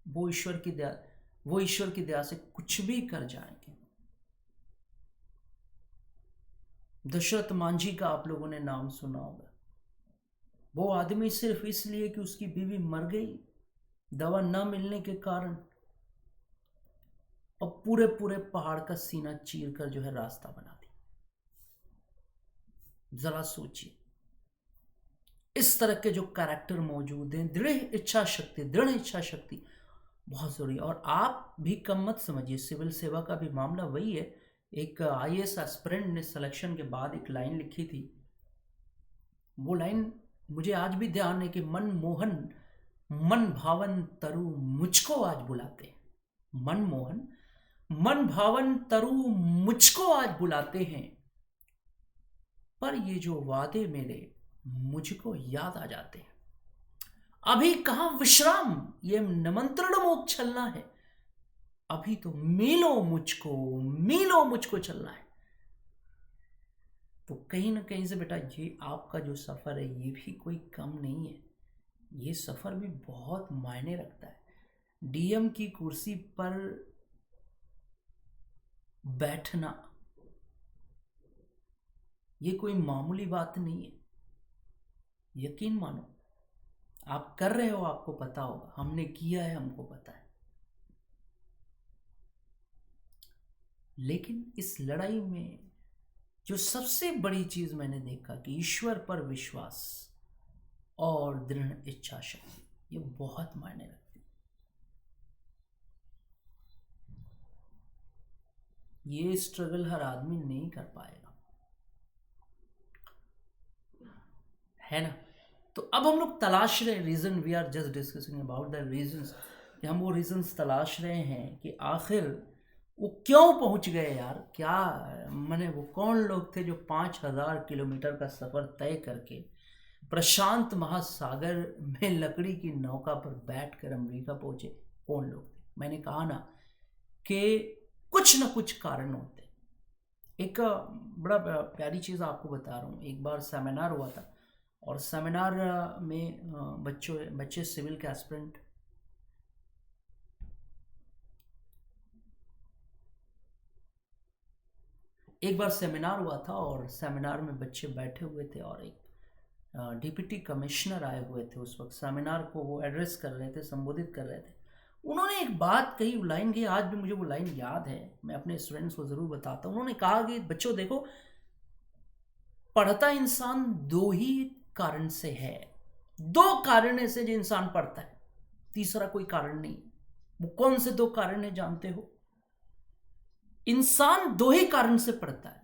[SPEAKER 1] वो ईश्वर की दया से कुछ भी कर जाएंगे। दशरथ मांझी का आप लोगों ने नाम सुना होगा। वो आदमी सिर्फ इसलिए कि उसकी बीवी मर गई दवा न मिलने के कारण, और पूरे पूरे पहाड़ का सीना चीर कर जो है रास्ता बना दिया। जरा सोचिए, इस तरह के जो कैरेक्टर मौजूद हैं, दृढ़ इच्छा शक्ति बहुत जरूरी है। और आप भी कम मत समझिए, सिविल सेवा का भी मामला वही है। एक आईएएस एस्पिरेंट ने सिलेक्शन के बाद एक लाइन लिखी थी, वो लाइन मुझे आज भी ध्यान है कि मन भावन तरु मुझको आज बुलाते हैं। मन भावन तरु मुझको आज बुलाते हैं, पर ये जो वादे मेरे मुझको याद आ जाते हैं। अभी कहां विश्राम, ये निमंत्रण मोक चलना है। अभी तो मीलों मुझको चलना है। तो कहीं ना कहीं से बेटा, ये आपका जो सफर है ये भी कोई कम नहीं है। ये सफर भी बहुत मायने रखता है। डीएम की कुर्सी पर बैठना ये कोई मामूली बात नहीं है। यकीन मानो, आप कर रहे हो, आपको पता होगा, हमने किया है, हमको पता है। लेकिन इस लड़ाई में जो सबसे बड़ी चीज मैंने देखा कि ईश्वर पर विश्वास और दृढ़ इच्छा शक्ति, ये बहुत मायने रखती है। ये स्ट्रगल हर आदमी नहीं कर पाएगा, है ना। तो अब हम लोग तलाश रहे reason, we are just discussing about the reasons, कि हम वो रीजंस तलाश रहे हैं कि आखिर वो क्यों पहुंच गए यार, क्या माने वो कौन लोग थे जो 5,000 किलोमीटर का सफर तय करके प्रशांत महासागर में लकड़ी की नौका पर बैठकर अमेरिका पहुंचे, कौन लोग थे। मैंने कहा ना कि कुछ ना कुछ कारण होते। एक बड़ा प्यारी चीज आपको बता रहा हूँ। एक बार सेमिनार हुआ था और सेमिनार में बच्चे सिविल के एस्पिरेंट, एक बार सेमिनार हुआ था और सेमिनार में बच्चे बैठे हुए थे और एक डिप्टी कमिश्नर आए हुए थे। उस वक्त सेमिनार को वो एड्रेस कर रहे थे, संबोधित कर रहे थे। उन्होंने एक बात कही, वो लाइन की आज भी मुझे वो लाइन याद है, मैं अपने स्टूडेंट्स को ज़रूर बताता हूँ। उन्होंने कहा कि बच्चों देखो, पढ़ता इंसान दो ही कारण से है, दो कारण से जो इंसान पढ़ता है, तीसरा कोई कारण नहीं। वो कौन से दो कारण है जानते हो? इंसान दो ही कारण से पढ़ता है,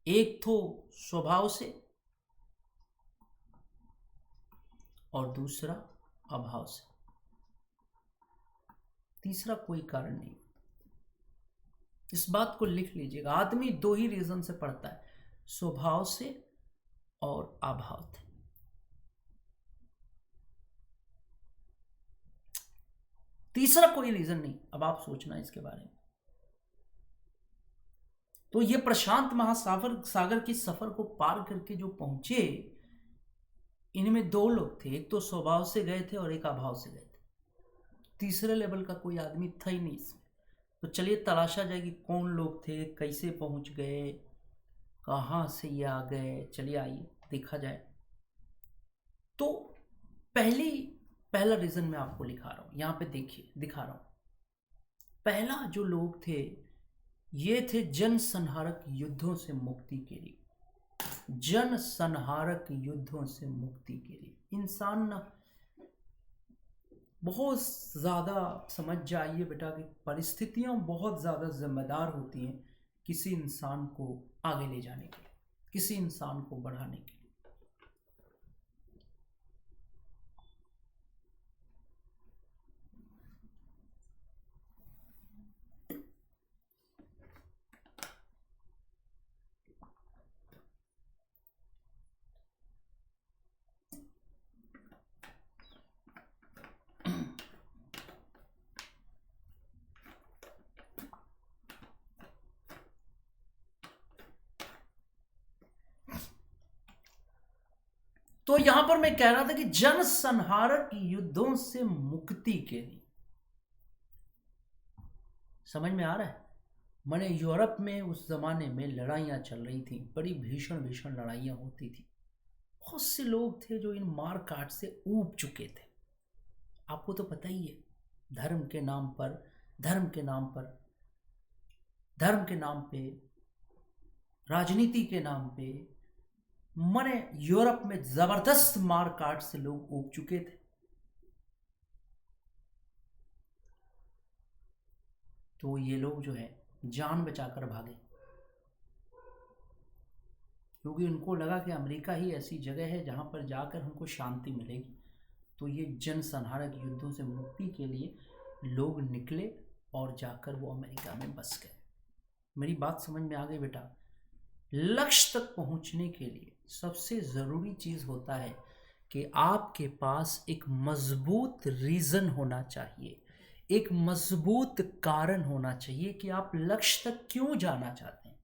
[SPEAKER 1] एक तो स्वभाव से और दूसरा अभाव से, तीसरा कोई कारण नहीं। इस बात को लिख लीजिएगा, आदमी दो ही रीजन से पढ़ता है, स्वभाव से और अभाव से। तीसरा कोई रीजन नहीं। अब आप सोचना इसके बारे में। तो ये प्रशांत महासागर के सफर को पार करके जो पहुंचे, इनमें दो लोग थे, एक तो स्वभाव से गए थे और एक अभाव से गए थे। तीसरे लेवल का कोई आदमी था ही नहीं इसमें। तो चलिए तलाशा जाए कि कौन लोग थे, कैसे पहुंच गए, कहां से ये आ गए। चलिए आइए देखा जाए। तो पहला रीजन मैं आपको लिखा रहा हूं, यहां पे देखिए, दिखा रहा हूं। पहला जो लोग थे, ये थे जन संहारक युद्धों से मुक्ति के लिए। जन संहारक युद्धों से मुक्ति के लिए इंसान ना बहुत ज्यादा, समझ जाइए बेटा कि परिस्थितियां बहुत ज्यादा जिम्मेदार होती हैं किसी इंसान को आगे ले जाने के लिए, किसी इंसान को बढ़ाने के लिए। तो यहां पर मैं कह रहा था कि जन संहारक युद्धों से मुक्ति के लिए, समझ में आ रहा है। मैंने यूरोप में उस जमाने में लड़ाइयां चल रही थी, बड़ी भीषण भीषण लड़ाइयां होती थी। बहुत से लोग थे जो इन मार काट से ऊब चुके थे। आपको तो पता ही है, धर्म के नाम पर, धर्म के नाम पर, धर्म के नाम पे, राजनीति के नाम पे, मने यूरोप में जबरदस्त मार काट से लोग ऊब चुके थे। तो ये लोग जो है जान बचाकर भागे, क्योंकि उनको लगा कि अमेरिका ही ऐसी जगह है जहां पर जाकर हमको शांति मिलेगी। तो ये जन संहारक युद्धों से मुक्ति के लिए लोग निकले और जाकर वो अमेरिका में बस गए। मेरी बात समझ में आ गई बेटा? लक्ष्य तक पहुंचने के लिए सबसे जरूरी चीज होता है कि आपके पास एक मजबूत रीजन होना चाहिए, एक मजबूत कारण होना चाहिए कि आप लक्ष्य तक क्यों जाना चाहते हैं।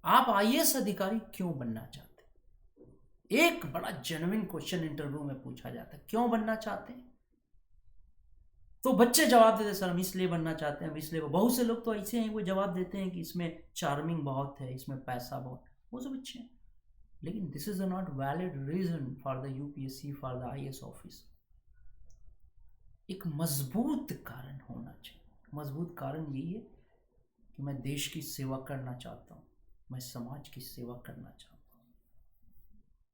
[SPEAKER 1] आप आईएएस अधिकारी क्यों बनना चाहते हैं? एक बड़ा जेन्युइन क्वेश्चन इंटरव्यू में पूछा जाता है, क्यों बनना चाहते हैं? तो बच्चे जवाब देते सर हम इसलिए बनना चाहते हैं, इसलिए। बहुत से लोग तो ऐसे हैं, वो जवाब देते हैं कि इसमें चार्मिंग बहुत है, इसमें पैसा बहुत है, वो सब अच्छे हैं। लेकिन this is not valid reason for the UPSC, for the IAS office. एक मजबूत कारण होना चाहिए। मजबूत कारण यही है कि मैं देश की सेवा करना चाहता हूँ, मैं समाज की सेवा करना चाहता हूँ।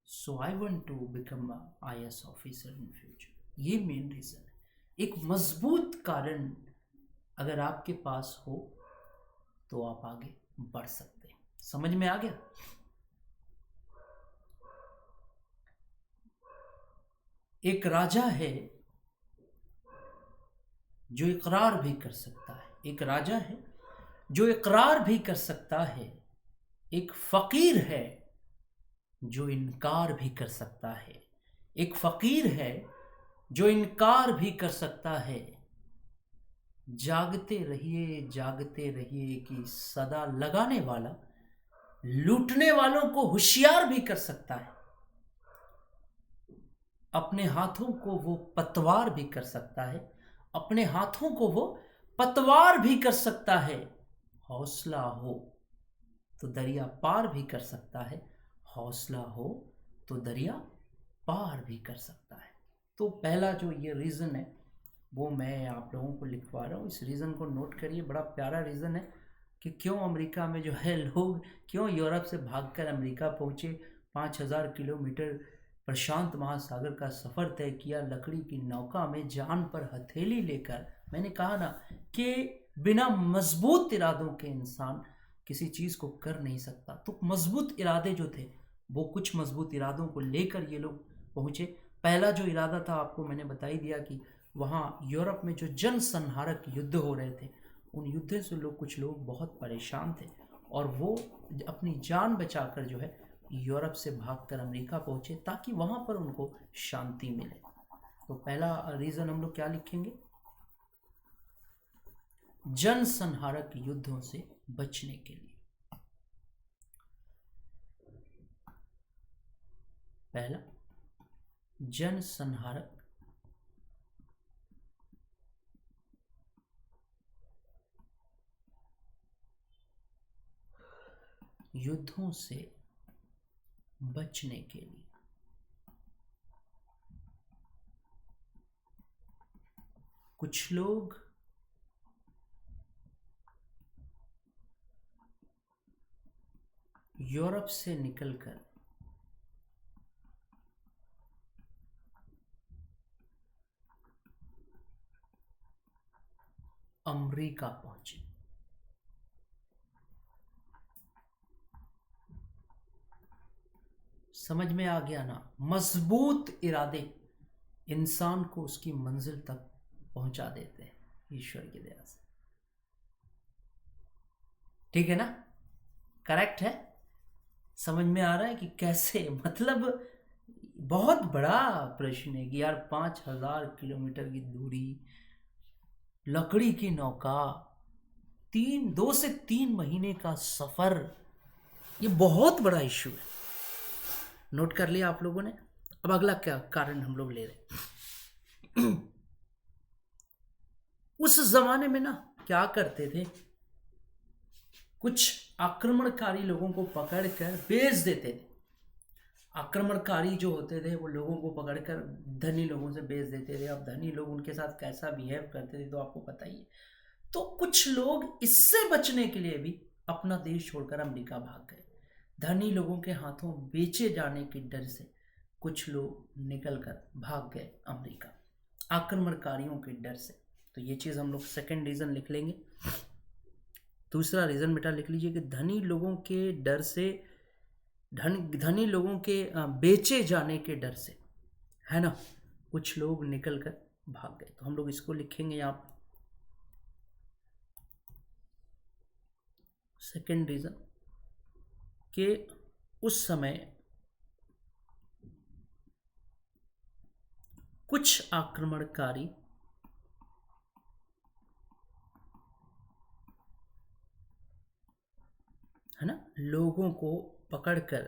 [SPEAKER 1] So I want to become IAS officer in future. ये मेन रीज़न है। एक मजबूत कारण अगर आपके पास हो तो आप आगे बढ़ सकते हैं। समझ में आ गया? एक राजा है जो इकरार भी कर सकता है। एक राजा है जो इकरार भी कर सकता है। एक फकीर है जो इनकार भी कर सकता है। एक फकीर है जो इनकार भी कर सकता है। जागते रहिए कि सदा लगाने वाला लूटने वालों को होशियार भी कर सकता है। अपने हाथों को वो पतवार भी कर सकता है। अपने हाथों को वो पतवार भी कर सकता है। हौसला हो तो दरिया पार भी कर सकता है। हौसला हो तो दरिया पार भी कर सकता है। तो पहला जो ये रीज़न है वो मैं आप लोगों को लिखवा रहा हूँ। इस रीज़न को नोट करिए, बड़ा प्यारा रीज़न है कि क्यों अमेरिका में जो है लोग क्यों यूरोप से भागकर अमेरिका पहुँचे। 5000 किलोमीटर प्रशांत महासागर का सफ़र तय किया लकड़ी की नौका में, जान पर हथेली लेकर। मैंने कहा ना कि बिना मजबूत इरादों के इंसान किसी चीज़ को कर नहीं सकता। तो मजबूत इरादे जो थे वो कुछ मजबूत इरादों को लेकर ये लोग पहुँचे। पहला जो इरादा था आपको मैंने बता ही दिया कि वहाँ यूरोप में जो जनसंहारक युद्ध हो रहे थे उन युद्धों से कुछ लोग बहुत परेशान थे और वो अपनी जान बचाकर जो है यूरोप से भागकर अमेरिका पहुँचे ताकि वहाँ पर उनको शांति मिले। तो पहला रीज़न हम लोग क्या लिखेंगे? जनसंहारक युद्धों से बचने के लिए। पहला, जनसंहारक युद्धों से बचने के लिए। कुछ लोग यूरोप से निकलकर अमेरिका पहुंचे। समझ में आ गया ना? मजबूत इरादे इंसान को उसकी मंजिल तक पहुंचा देते हैं ईश्वर की दया से। ठीक है ना? करेक्ट है? समझ में आ रहा है कि कैसे, मतलब बहुत बड़ा प्रश्न है कि यार 5000 किलोमीटर की दूरी, लकड़ी की नौका, 2 से 3 महीने का सफर, ये बहुत बड़ा इशू है। नोट कर लिया आप लोगों ने? अब अगला क्या कारण हम लोग ले रहे हैं। उस जमाने में ना क्या करते थे, कुछ आक्रमणकारी लोगों को पकड़कर बेच देते थे। आक्रमणकारी जो होते थे वो लोगों को पकड़कर धनी लोगों से बेच देते थे। अब धनी लोग उनके साथ कैसा बिहेव करते थे तो आपको पता ही है। तो कुछ लोग इससे बचने के लिए भी अपना देश छोड़कर अमेरिका भाग गए। धनी लोगों के हाथों बेचे जाने के डर से कुछ लोग निकलकर भाग गए अमेरिका, आक्रमणकारियों के डर से। तो ये चीज़ हम लोग सेकंड रीज़न लिख लेंगे। दूसरा रीज़न बेटा लिख लीजिए कि धनी लोगों के डर से, धनी लोगों के बेचे जाने के डर से, है ना, कुछ लोग निकल कर भाग गए। तो हम लोग इसको लिखेंगे यहाँ पर सेकेंड रीज़न कि उस समय कुछ आक्रमणकारी है ना लोगों को पकड़कर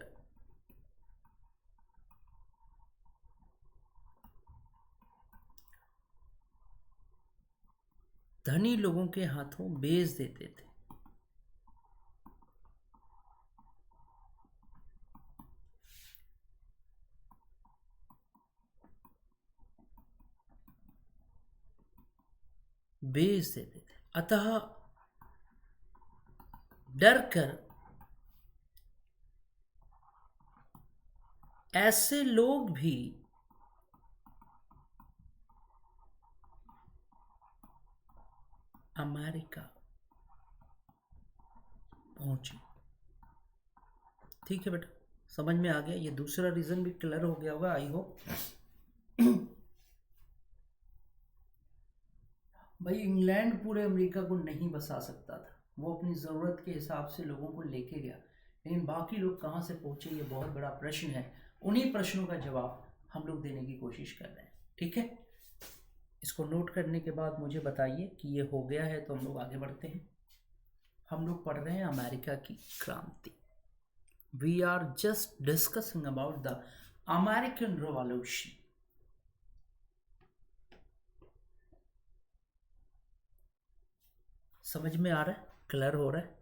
[SPEAKER 1] धनी लोगों के हाथों बेच देते थे। बेच देते थे। अतः डर कर ऐसे लोग भी अमेरिका पहुंचे। ठीक है बेटा, समझ में आ गया। ये दूसरा रीजन भी क्लियर हो गया होगा, आई होप। भाई इंग्लैंड पूरे अमेरिका को नहीं बसा सकता था, वो अपनी ज़रूरत के हिसाब से लोगों को लेके गया, लेकिन बाकी लोग कहाँ से पहुँचे ये बहुत बड़ा प्रश्न है। उन्हीं प्रश्नों का जवाब हम लोग देने की कोशिश कर रहे हैं। ठीक है, इसको नोट करने के बाद मुझे बताइए कि ये हो गया है, तो हम लोग आगे बढ़ते हैं। हम लोग पढ़ रहे हैं अमेरिका की क्रांति। We are just discussing about the American revolution. समझ में आ रहा है, क्लियर हो रहा है?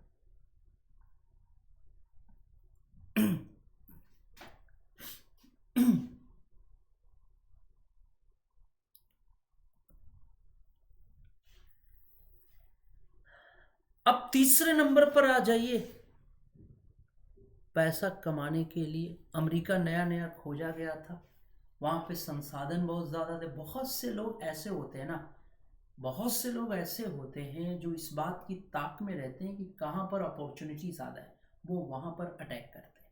[SPEAKER 1] अब तीसरे नंबर पर आ जाइए। पैसा कमाने के लिए अमेरिका नया नया खोजा गया था, वहाँ पे संसाधन बहुत ज़्यादा थे। बहुत से लोग ऐसे होते हैं ना, बहुत से लोग ऐसे होते हैं जो इस बात की ताक में रहते हैं कि कहाँ पर अपॉर्चुनिटी ज़्यादा है, वो वहाँ पर अटैक करते हैं।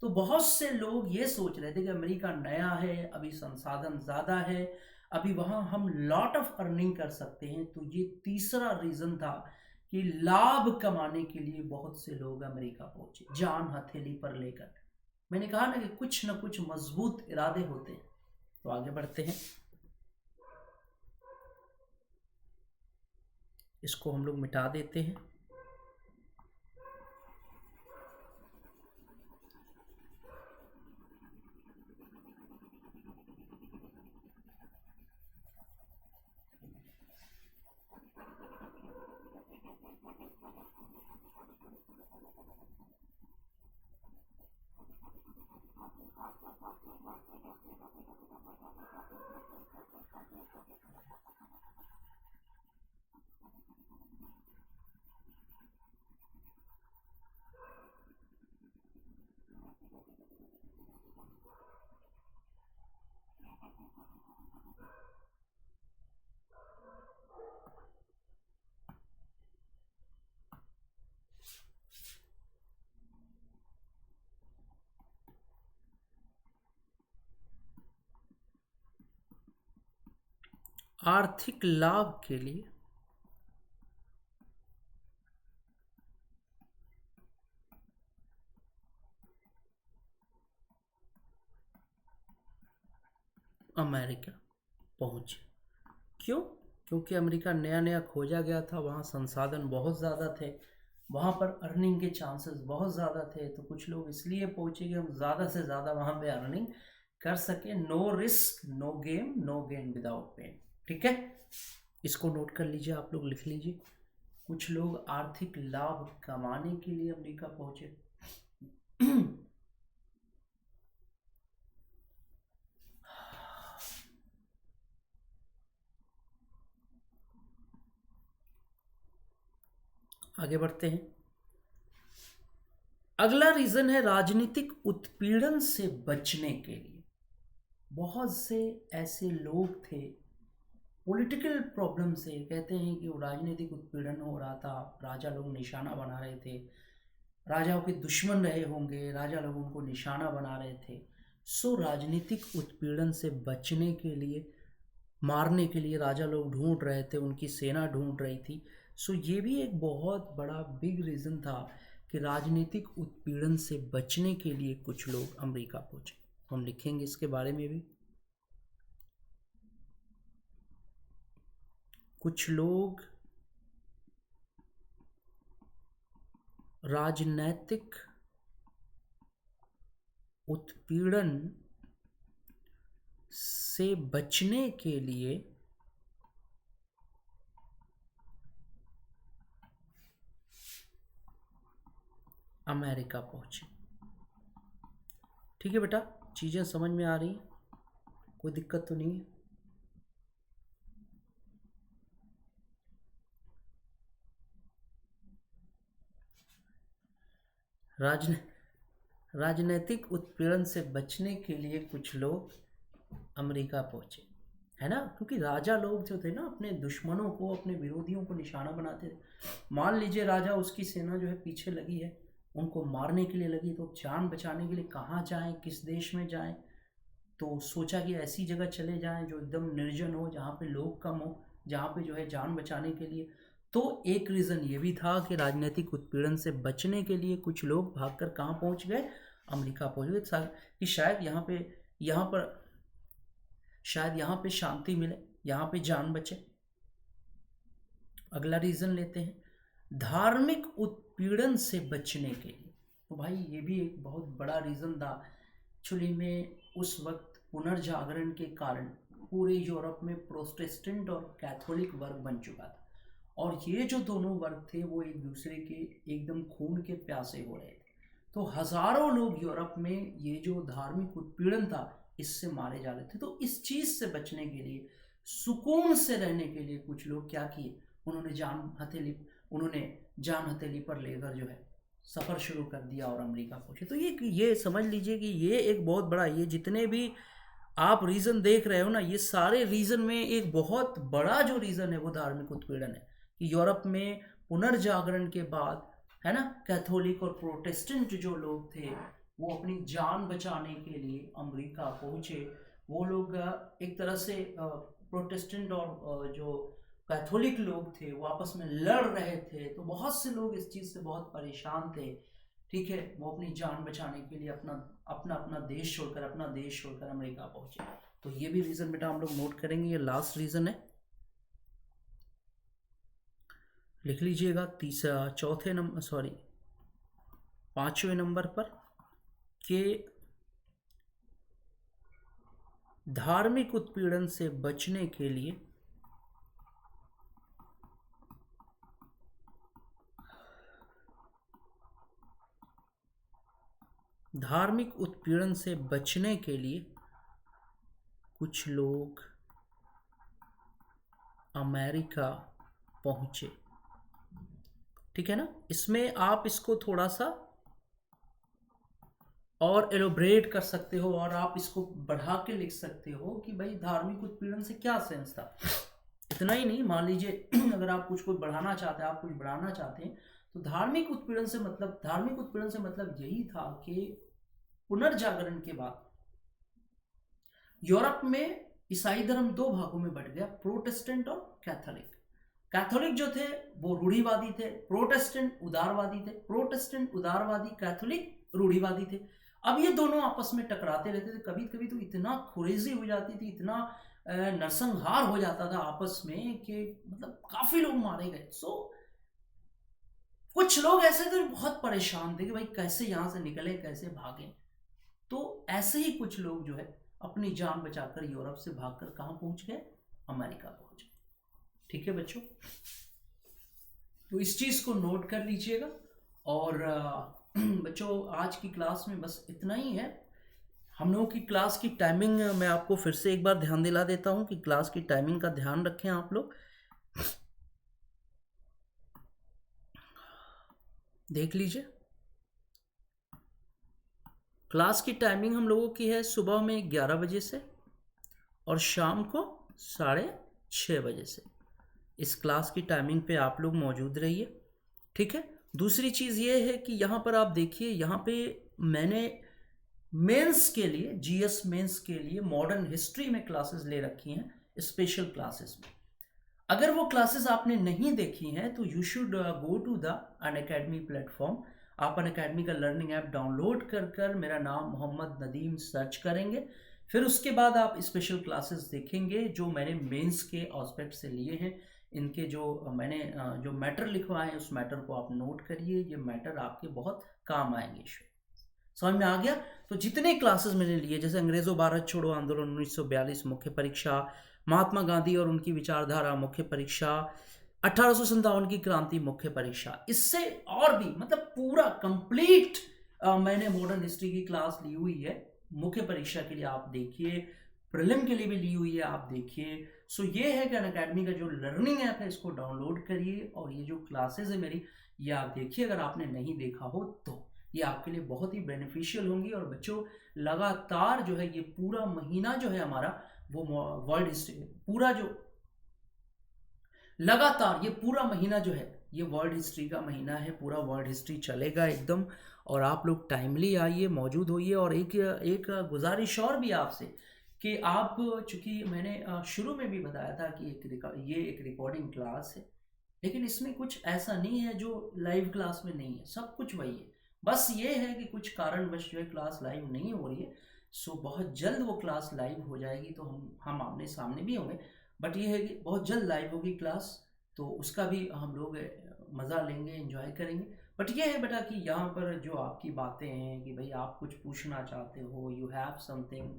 [SPEAKER 1] तो बहुत से लोग ये सोच रहे थे कि अमेरिका नया है, अभी संसाधन ज़्यादा है, अभी वहाँ हम लॉट ऑफ अर्निंग कर सकते हैं। तो ये तीसरा रीज़न था कि लाभ कमाने के लिए बहुत से लोग अमेरिका पहुंचे, जान हथेली पर लेकर। मैंने कहा ना कि कुछ ना कुछ मजबूत इरादे होते हैं। तो आगे बढ़ते हैं, इसको हम लोग मिटा देते हैं। आर्थिक लाभ के लिए अमेरिका पहुंचे। क्यों? क्योंकि अमेरिका नया नया खोजा गया था, वहाँ संसाधन बहुत ज़्यादा थे, वहाँ पर अर्निंग के चांसेस बहुत ज़्यादा थे। तो कुछ लोग इसलिए पहुँचे कि हम ज़्यादा से ज़्यादा वहाँ पे अर्निंग कर सके। No risk no game, no gain without pain. ठीक है, इसको नोट कर लीजिए, आप लोग लिख लीजिए। कुछ लोग आर्थिक लाभ कमाने के लिए अमेरिका पहुँचे। आगे बढ़ते हैं। अगला रीजन है राजनीतिक उत्पीड़न से बचने के लिए। बहुत से ऐसे लोग थे, पॉलिटिकल प्रॉब्लम से, कहते हैं कि वो राजनीतिक उत्पीड़न हो रहा था, राजा लोग निशाना बना रहे थे, राजाओं के दुश्मन रहे होंगे, राजा लोग उनको निशाना बना रहे थे। सो राजनीतिक उत्पीड़न से बचने के लिए, मारने के लिए राजा लोग ढूंढ रहे थे, उनकी सेना ढूंढ रही थी। सो ये भी एक बहुत बड़ा बिग रीज़न था कि राजनीतिक उत्पीड़न से बचने के लिए कुछ लोग अमेरिका पहुंचे। हम लिखेंगे इसके बारे में भी। कुछ लोग राजनैतिक उत्पीड़न से बचने के लिए अमेरिका पहुंचे। ठीक है बेटा, चीज़ें समझ में आ रही हैं, कोई दिक्कत तो नहीं है? राजन राजनीतिक उत्पीड़न से बचने के लिए कुछ लोग अमेरिका पहुंचे, है ना, क्योंकि राजा लोग जो थे ना अपने दुश्मनों को, अपने विरोधियों को निशाना बनाते थे। मान लीजिए राजा, उसकी सेना जो है पीछे लगी है, उनको मारने के लिए लगी, तो जान बचाने के लिए कहाँ जाएं, किस देश में जाएं, तो सोचा कि ऐसी जगह चले जाएं जो एकदम निर्जन हो, जहाँ पे लोग कम हो, जहाँ पे जो है जान बचाने के लिए। तो एक रीज़न ये भी था कि राजनीतिक उत्पीड़न से बचने के लिए कुछ लोग भागकर कहाँ पहुँच गए, अमेरिका पहुँच गए, कि शायद यहाँ पे शांति मिले, यहाँ पे जान बचे। अगला रीज़न लेते हैं, धार्मिक उत्पीड़न से बचने के लिए। तो भाई ये भी एक बहुत बड़ा रीज़न था। एक्चुअली में उस वक्त पुनर्जागरण के कारण पूरे यूरोप में प्रोटेस्टेंट और कैथोलिक वर्ग बन चुका था, और ये जो दोनों वर्ग थे वो एक दूसरे के एकदम खून के प्यासे हो रहे थे। तो हजारों लोग यूरोप में ये जो धार्मिक उत्पीड़न था इससे मारे जा रहे थे। तो इस चीज़ से बचने के लिए, सुकून से रहने के लिए कुछ लोग क्या किए, उन्होंने जान हथेली पर लेकर जो है सफ़र शुरू कर दिया और अमेरिका पहुंचे। तो ये समझ लीजिए कि ये एक बहुत बड़ा, ये जितने भी आप रीज़न देख रहे हो ना, ये सारे रीज़न में एक बहुत बड़ा जो रीज़न है वो धार्मिक उत्पीड़न है। कि यूरोप में पुनर्जागरण के बाद, है ना, कैथोलिक और प्रोटेस्टेंट जो लोग थे वो अपनी जान बचाने के लिए अमेरिका पहुंचे। वो लोग एक तरह से प्रोटेस्टेंट और जो कैथोलिक लोग थे वो आपस में लड़ रहे थे, तो बहुत से लोग इस चीज़ से बहुत परेशान थे। ठीक है, वो अपनी जान बचाने के लिए अपना देश छोड़कर अमेरिका पहुंचे। तो ये भी रीज़न बेटा हम लोग नोट करेंगे, ये लास्ट रीज़न है, लिख लीजिएगा। पांचवें नंबर पर कि धार्मिक उत्पीड़न से बचने के लिए कुछ लोग अमेरिका पहुंचे। ठीक है ना, इसमें आप इसको थोड़ा सा और एलोब्रेट कर सकते हो, और आप इसको बढ़ा के लिख सकते हो कि भाई धार्मिक उत्पीड़न से क्या सेंस था। इतना ही नहीं, मान लीजिए अगर आप कुछ बढ़ाना चाहते हैं, तो धार्मिक उत्पीड़न से मतलब यही था कि पुनर्जागरण के बाद यूरोप में ईसाई धर्म दो भागों में बट गया, प्रोटेस्टेंट और कैथोलिक। कैथोलिक जो थे वो रूढ़िवादी थे, प्रोटेस्टेंट उदारवादी थे, कैथोलिक रूढ़िवादी थे। अब ये दोनों आपस में टकराते रहते थे, कभी कभी तो इतना खुरेजी हो जाती थी, इतना नरसंहार हो जाता था आपस में कि मतलब काफी लोग मारे गए। कुछ लोग ऐसे थे बहुत परेशान थे कि भाई कैसे यहां से निकले, कैसे भागे। तो ऐसे ही कुछ लोग जो है अपनी जान बचाकर यूरोप से भागकर कहां पहुंच गए, अमेरिका पहुंच गए। ठीक है बच्चों, तो इस चीज को नोट कर लीजिएगा। और बच्चों आज की क्लास में बस इतना ही है। हम लोगों की क्लास की टाइमिंग मैं आपको फिर से एक बार ध्यान दिला देता हूं कि क्लास की टाइमिंग का ध्यान रखें आप लोग। देख लीजिए, क्लास की टाइमिंग हम लोगों की है सुबह में 11 बजे से और शाम को 6:30 बजे से। इस क्लास की टाइमिंग पे आप लोग मौजूद रहिए। ठीक है, दूसरी चीज़ ये है कि यहाँ पर आप देखिए, यहाँ पे मैंने मेंस के लिए, जीएस मेंस के लिए मॉडर्न हिस्ट्री में क्लासेस ले रखी हैं, स्पेशल क्लासेस में। अगर वो क्लासेस आपने नहीं देखी हैं तो you should go to the Unacademy platform. आप अनअकैडमी का लर्निंग ऐप डाउनलोड कर मेरा नाम मोहम्मद नदीम सर्च करेंगे, फिर उसके बाद आप स्पेशल क्लासेस देखेंगे जो मैंने मेंस के एस्पेक्ट से लिए हैं। इनके जो मैंने जो मैटर लिखवाए हैं उस मैटर को आप नोट करिए, ये मैटर आपके बहुत काम आएंगे। समझ में आ गया? तो जितने क्लासेस मैंने लिए, जैसे अंग्रेजों भारत छोड़ो आंदोलन 1942 मुख्य परीक्षा, महात्मा गांधी और उनकी विचारधारा मुख्य परीक्षा, 1857 की क्रांति मुख्य परीक्षा, इससे और भी मतलब पूरा कंप्लीट मैंने मॉडर्न हिस्ट्री की क्लास ली हुई है मुख्य परीक्षा के लिए। आप देखिए, प्रीलिम के लिए भी ली हुई है, आप देखिए। सो ये है कि अनअकैडमी का जो लर्निंग ऐप है इसको डाउनलोड करिए और ये जो क्लासेस है मेरी, ये आप देखिए अगर आपने नहीं देखा हो तो। ये आपके लिए बहुत ही बेनिफिशियल होंगी। और बच्चों लगातार जो है ये पूरा महीना जो है हमारा वो वर्ल्ड हिस्ट्री पूरा जो लगातार ये पूरा महीना जो है ये वर्ल्ड हिस्ट्री का महीना है, पूरा वर्ल्ड हिस्ट्री चलेगा एकदम। और आप लोग टाइमली आइए, मौजूद होइए। और एक गुजारिश और भी आपसे कि आप, चूंकि मैंने शुरू में भी बताया था कि ये एक रिकॉर्डिंग क्लास है, लेकिन इसमें कुछ ऐसा नहीं है जो लाइव क्लास में नहीं है, सब कुछ वही है। बस ये है कि कुछ कारणवश जो है क्लास लाइव नहीं हो रही है। सो बहुत जल्द वो क्लास लाइव हो जाएगी तो हम आमने सामने भी होंगे। बट ये है कि बहुत जल्द लाइव होगी क्लास, तो उसका भी हम लोग मज़ा लेंगे, एंजॉय करेंगे। बट ये है बेटा कि यहाँ पर जो आपकी बातें हैं कि भाई आप कुछ पूछना चाहते हो, यू हैव समथिंग,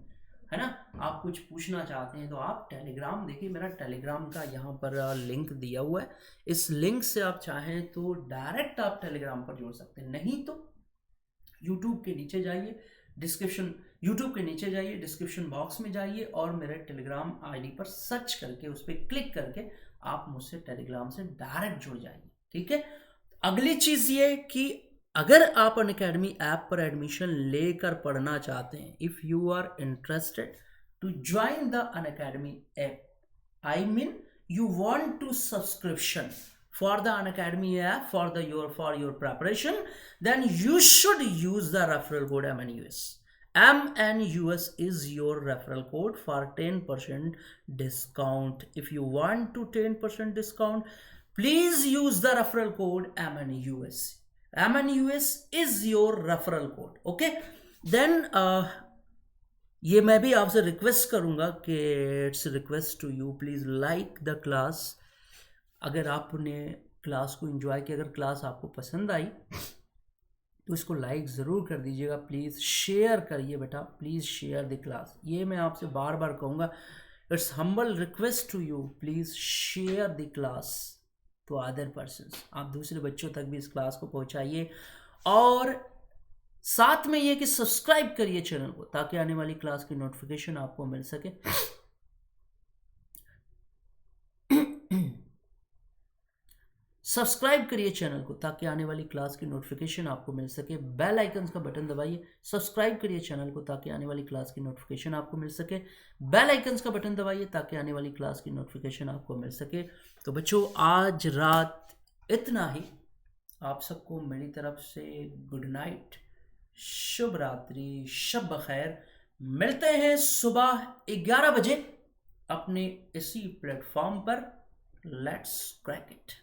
[SPEAKER 1] है ना, आप कुछ पूछना चाहते हैं तो आप टेलीग्राम देखिए, मेरा टेलीग्राम का यहाँ पर लिंक दिया हुआ है। इस लिंक से आप चाहें तो डायरेक्ट आप टेलीग्राम पर जुड़ सकते हैं, नहीं तो यूट्यूब के नीचे जाइए, यूट्यूब के नीचे जाइए, डिस्क्रिप्शन बॉक्स में जाइए और मेरे टेलीग्राम आईडी पर सर्च करके उस पर क्लिक करके आप मुझसे टेलीग्राम से डायरेक्ट जुड़ जाइए, ठीक है। अगली चीज ये कि अगर आप अनअकैडमी ऐप पर एडमिशन लेकर पढ़ना चाहते हैं, if you are interested to join the Unacademy app, I mean you want to subscription for the Unacademy app for your preparation, then you should use the referral code MNUS. MNUS is your referral code for 10% discount. If you want to 10% discount, please use the referral code MNUS. MNUS is your referral code. Okay, then ये मैं भी आपसे रिक्वेस्ट करूंगा कि it's request to you, please like the class. अगर आपने क्लास को एंजॉय किया, अगर क्लास आपको पसंद आई तो इसको लाइक ज़रूर कर दीजिएगा। प्लीज़ शेयर करिए बेटा, प्लीज़ शेयर द क्लास। ये मैं आपसे बार बार कहूँगा, it's humble request to you, please share the class to other persons. आप दूसरे बच्चों तक भी इस क्लास को पहुँचाइए। और साथ में ये कि सब्सक्राइब करिए चैनल को ताकि आने वाली क्लास की नोटिफिकेशन आपको मिल सके। सब्सक्राइब करिए चैनल को ताकि आने वाली क्लास की नोटिफिकेशन आपको मिल सके। बेल आइकन्स का बटन दबाइए, सब्सक्राइब करिए चैनल को ताकि आने वाली क्लास की नोटिफिकेशन आपको मिल सके। बेल आइकन्स का बटन दबाइए ताकि आने वाली क्लास की नोटिफिकेशन आपको मिल सके। तो बच्चों आज रात इतना ही। आप सबको मेरी तरफ से गुड नाइट, शुभ रात्रि, शब बखैर। मिलते हैं सुबह 11 बजे अपने इसी प्लेटफॉर्म पर। Let's crack it.